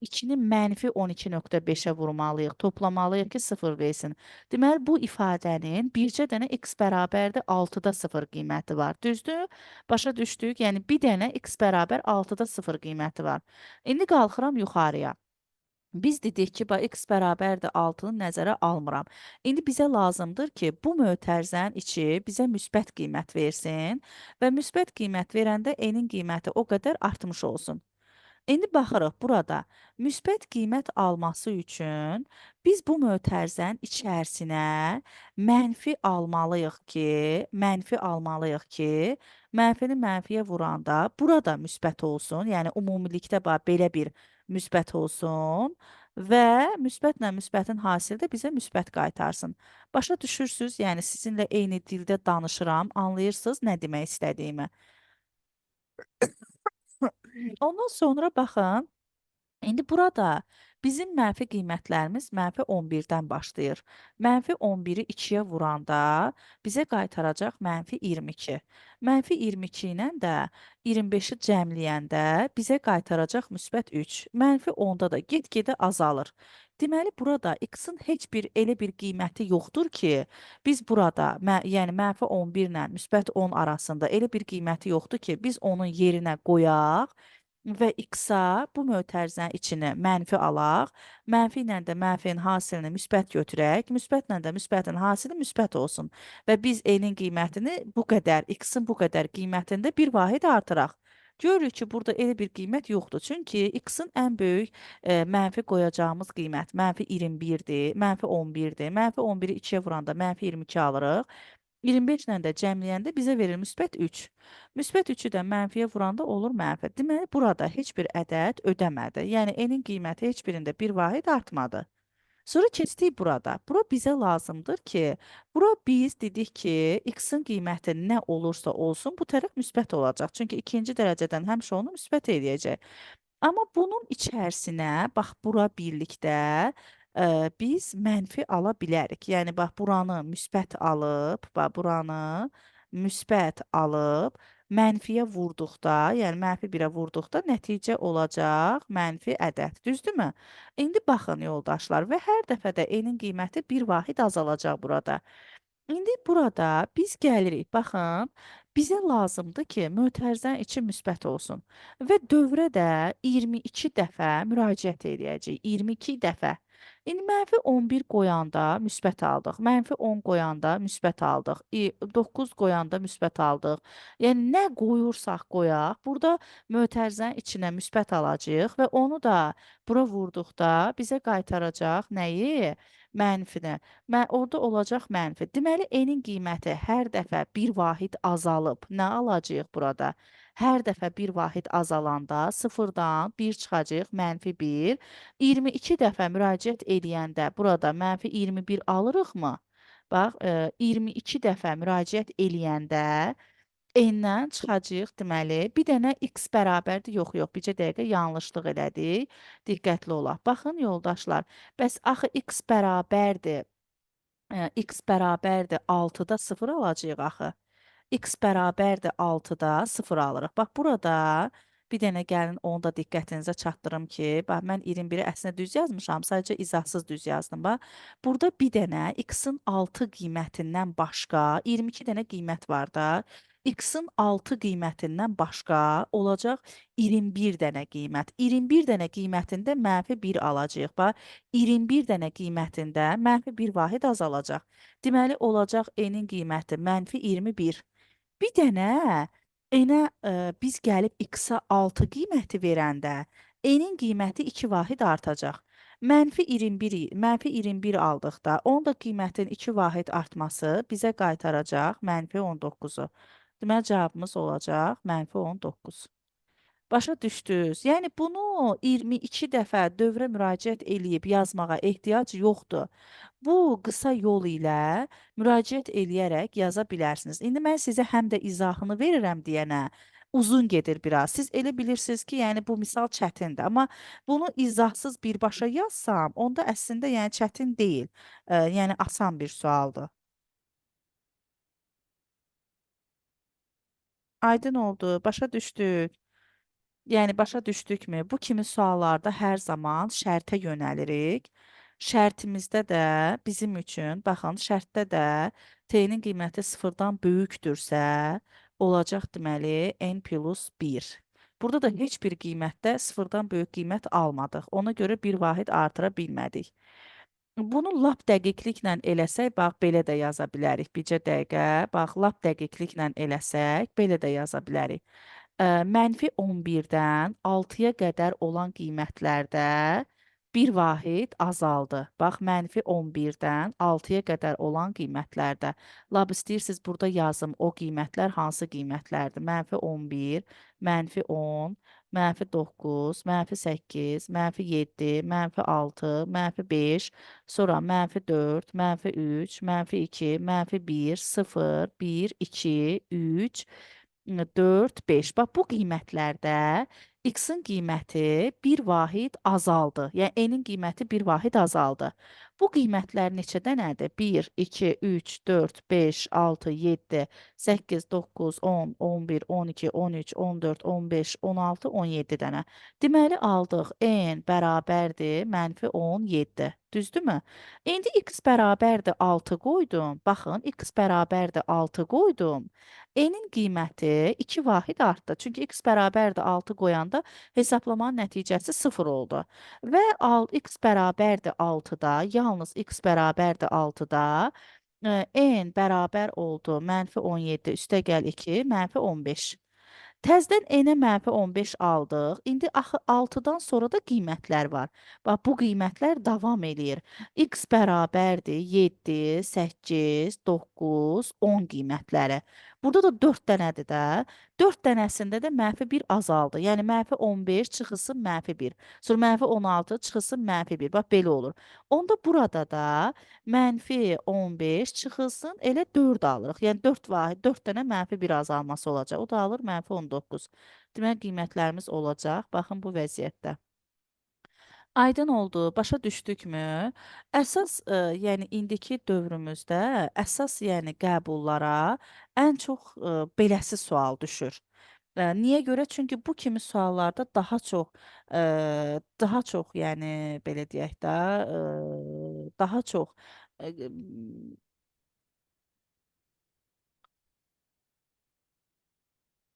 2-ni -12.5-ə vurmalıyıq, toplamalıyıq ki, 0 versin. Deməli, bu ifadənin bircə dənə x bərabərdir 6-da 0 qiyməti var, düzdür? Başa düşdük? Yəni, bir dənə x bərabər 6-da 0 qiyməti var. İndi qalxıram yuxarıya. Biz dedik ki, bax, x bərabərdir 6-nı nəzərə almıram. İndi bizə lazımdır ki, bu mötərizənin içi bizə müsbət qiymət versin və müsbət qiymət verəndə n-in qiyməti o qədər artmış olsun. İndi baxırıq burada müsbət qiymət alması üçün biz bu mötərizənin içərisinə mənfi almalıyıq ki, mənfini mənfiyə vuranda burada müsbət olsun. Yəni, ümumilikdə bax, belə bir müsbət olsun və müsbətlə müsbətin hasili də bizə müsbət qaytarsın. Başa düşürsüz? Yəni, sizinlə eyni dildə danışıram, anlayırsınız nə demək istədiyimi? Ondan sonra baxın, indi burada bizim mənfi qiymətlərimiz -11-dən başlayır. -11-i 2-yə vuranda bizə qaytaracaq -22. -22 ilə də 25-i cəmləyəndə bizə qaytaracaq müsbət 3. -10-da da get-gedə azalır. Deməli, burada x-in heç bir elə bir qiyməti yoxdur ki, biz burada, yəni -11 ilə müsbət 10 arasında elə bir qiyməti yoxdur ki, biz onun yerinə qoyaq və x-a bu mötərizənin içinə mənfi alaq. Mənfi ilə də mənfinin hasilini müsbət götürək. Müsbətlə də müsbətin hasili müsbət olsun. Və biz n-in qiymətini bu qədər, x-in bu qədər qiymətində bir vahid artıraq. Görürük ki, burada elə bir qiymət yoxdur. Çünki x-in ən böyük mənfi qoyacağımız qiymət mənfi 21-dir, mənfi 11-dir. Mənfi 11-i 2-yə vuranda mənfi 22 alırıq. 25 ilə də cəmləyəndə bizə verir müsbət 3. Müsbət 3-ü də mənfiyə vuranda olur mənfi. Deməli, burada heç bir ədəd ödəmədi. Yəni, n-in qiyməti heç birində bir vahid artmadı. Sonra keçdik burada. Bura bizə lazımdır ki, bura biz dedik ki, x-in qiyməti nə olursa olsun, bu tərəf müsbət olacaq. Çünki ikinci dərəcədən həmişə onu müsbət eləyəcək. Amma bunun içərisinə, bax, bura birlikdə biz mənfi ala bilərik. Yəni, bax, buranı müsbət alıb, bax, buranı müsbət alıb, mənfiyə vurduqda, yəni mənfi 1-ə vurduqda nəticə olacaq mənfi ədəd. Düzdürmü? İndi baxın yoldaşlar və hər dəfə də n-in qiyməti bir vahid azalacaq burada. İndi burada biz gəlirik, baxın, bizə lazımdır ki, mötərizənin içi müsbət olsun və dövrə də 22 dəfə müraciət eləyəcəyik, 22 dəfə. İndi mənfi 11 qoyanda müsbət aldıq, mənfi 10 qoyanda müsbət aldıq, 9 qoyanda müsbət aldıq. Yəni, nə qoyursaq qoyaq, burada mötərizənin içinə müsbət alacağıq və onu da bura vurduqda bizə qaytaracaq nəyi? Mənfini. Orada olacaq mənfi. Deməli, n-in qiyməti hər dəfə bir vahid azalıb. Nə alacağıq burada? Hər dəfə bir vahid azalanda sıfırdan 1 çıxacaq, mənfi 1. 22 dəfə müraciət eləyəndə burada mənfi 21 alırıqmı? Bax, 22 dəfə müraciət eləyəndə n-dən çıxacağıq deməli. Bir dənə x bərabərdir. Yox, yox, bircə dəqiqə yanlışlıq elədik. Diqqətli olaq. Baxın yoldaşlar, bəs axı x bərabərdir. X bərabərdir 6-da 0 alacağıq axı. X bərabərdir 6-da 0 alırıq. Bax, burada bir dənə gəlin onu da diqqətinizə çatdırım ki, bax, mən 21-i əslində düz yazmışam, sadəcə izahsız düz yazdım. Bax, burada bir dənə x-in 6 qiymətindən başqa 22 dənə qiymət var da. X-in 6 qiymətindən başqa olacaq 21 dənə qiymət. 21 dənə qiymətində mənfi 1 alacağıq. Bax, 21 dənə qiymətində mənfi 1 vahid azalacaq. Deməli, olacaq n-in qiyməti mənfi 21. Bir dənə n-ə biz gəlib x-a 6 qiyməti verəndə n-in qiyməti 2 vahid artacaq. Mənfi 21 aldıqda, onun da qiymətin 2 vahid artması bizə qaytaracaq mənfi 19-u. Deməli, cavabımız olacaq mənfi 19. Başa düşdünüz? Yəni, bunu 22 dəfə dövrə müraciət eləyib yazmağa ehtiyac yoxdur. Bu qısa yol ilə müraciət eləyərək yaza bilərsiniz. İndi mən sizə həm də izahını verirəm deyənə, uzun gedir biraz. Siz elə bilirsiniz ki, yəni bu misal çətindir. Amma bunu izahsız birbaşa yazsam, onda əslində yəni çətin deyil. Yəni asan bir sualdır. Aydın oldu, başa düşdük. Yəni başa düşdükmü? Bu kimi suallarda hər zaman şərtə yönəlirik. Şərtimizdə də bizim üçün, baxın, şərtdə də t-nin qiyməti sıfırdan böyükdürsə, olacaq deməli n plus 1. Burada da heç bir qiymətdə sıfırdan böyük qiymət almadıq. Ona görə bir vahid artıra bilmədik. Bunu lap dəqiqliklə eləsək, bax, belə də yaza bilərik. Bircə dəqiqə, bax, lap dəqiqliklə eləsək, belə də yaza bilərik. Mənfi 11-dən 6-ya qədər olan qiymətlərdə bir vahid azaldı. Bax, mənfi 11-dən 6-ya qədər olan qiymətlərdə. Lab istəyirsiniz, burada yazım o qiymətlər hansı qiymətlərdir? Mənfi 11, mənfi 10, mənfi 9, mənfi 8, mənfi 7, mənfi 6, mənfi 5, sonra mənfi 4, mənfi 3, mənfi 2, mənfi 1, 0, 1, 2, 3, 4, 5. Bax, bu qiymətlərdə x-in qiyməti bir vahid azaldı. Yəni, n-in qiyməti bir vahid azaldı. Bu qiymətlər neçə dənədir? 1, 2, 3, 4, 5, 6, 7, 8, 9, 10, 11, 12, 13, 14, 15, 16, 17 dənə. Deməli, aldıq n bərabərdir -17. Düzdürmü? İndi x bərabərdir 6 qoydum. Baxın, x bərabərdir 6 qoydum. N-in qiyməti 2 vahid artdı. Çünki x bərabərdir 6 qoyanda hesablamanın nəticəsi 0 oldu. Və x bərabərdir 6-da, yalnız x bərabərdir 6-da, n bərabər oldu -17 üstəgəl 2, -15. Təzədən n-ə -15 aldıq. İndi axı 6-dan sonra da qiymətlər var. Bax, bu qiymətlər davam eləyir. X bərabərdir 7, 8, 9, 10 qiymətləri. Burada da 4 dənədir də. 4 dənəsində də -1 azaldı. Yəni -15 çıxılsın -1. Sonra -16 çıxılsın -1. Bax, belə olur. Onda burada da -15 çıxılsın, elə 4 alırıq. Yəni 4 vahid, 4 dənə -1 azalması olacaq. O da alır -19. Deməli, qiymətlərimiz olacaq. Baxın bu vəziyyətdə. Aydın oldu, başa düşdükmü? Əsas, yəni indiki dövrümüzdə əsas, yəni qəbullara ən çox beləsi sual düşür. Niyə görə? Çünki bu kimi suallarda daha çox, yəni belə deyək də, daha çox ə,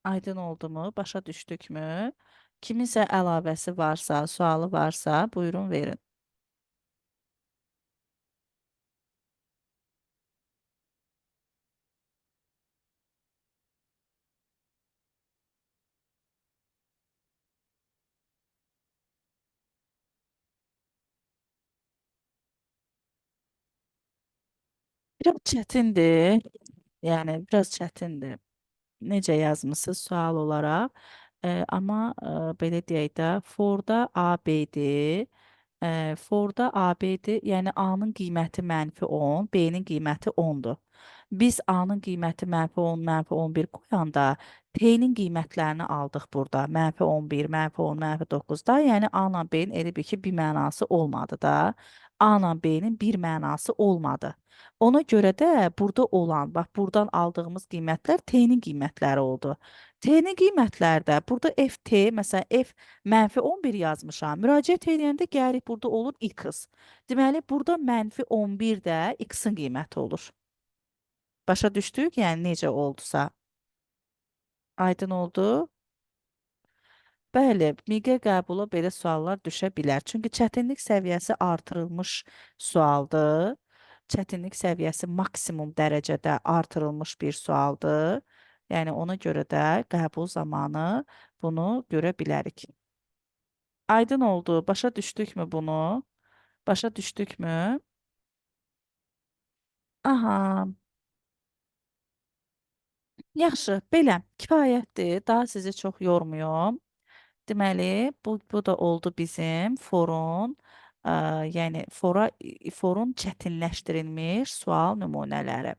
aydın oldumu? Başa düşdükmü? Kiminsə əlavəsi varsa, sualı varsa, buyurun verin. Biraz çətindir. Yəni biraz çətindir. Necə yazmısınız sual olaraq. Amma belə deyək də, forda AB-dir. Forda AB-dir, yəni A-nın qiyməti -10, B-nin qiyməti 10-dur. Biz A-nın qiyməti -10, -11 qoyanda T-nin qiymətlərini aldıq burada. -11, -10, -9 da. Yəni A ilə B-nin elə bil ki, bir mənası olmadı da. A ilə B-nin bir mənası olmadı. Ona görə də burada olan, bax buradan aldığımız qiymətlər T-nin qiymətləri oldu. T-nin qiymətləri də burada FT, məsələn F -11 yazmışam. Müraciət edəndə gəlirik burada olur X. Deməli burada -11 də X-in qiyməti olur. Başa düşdük? Yəni necə oldusa. Aydın oldu? Bəli, miqə qəbula belə suallar düşə bilər. Çünki çətinlik səviyyəsi artırılmış sualdır. Çətinlik səviyyəsi maksimum dərəcədə artırılmış bir sualdır. Yəni ona görə də qəbul zamanı bunu görə bilərik. Aydın oldu. Başa düşdükmü bunu? Başa düşdükmü? Aha, yaxşı, belə kifayətdir. Daha sizi çox yormuyum. Deməli, bu da oldu bizim forun, yəni forun çətinləşdirilmiş sual nümunələri.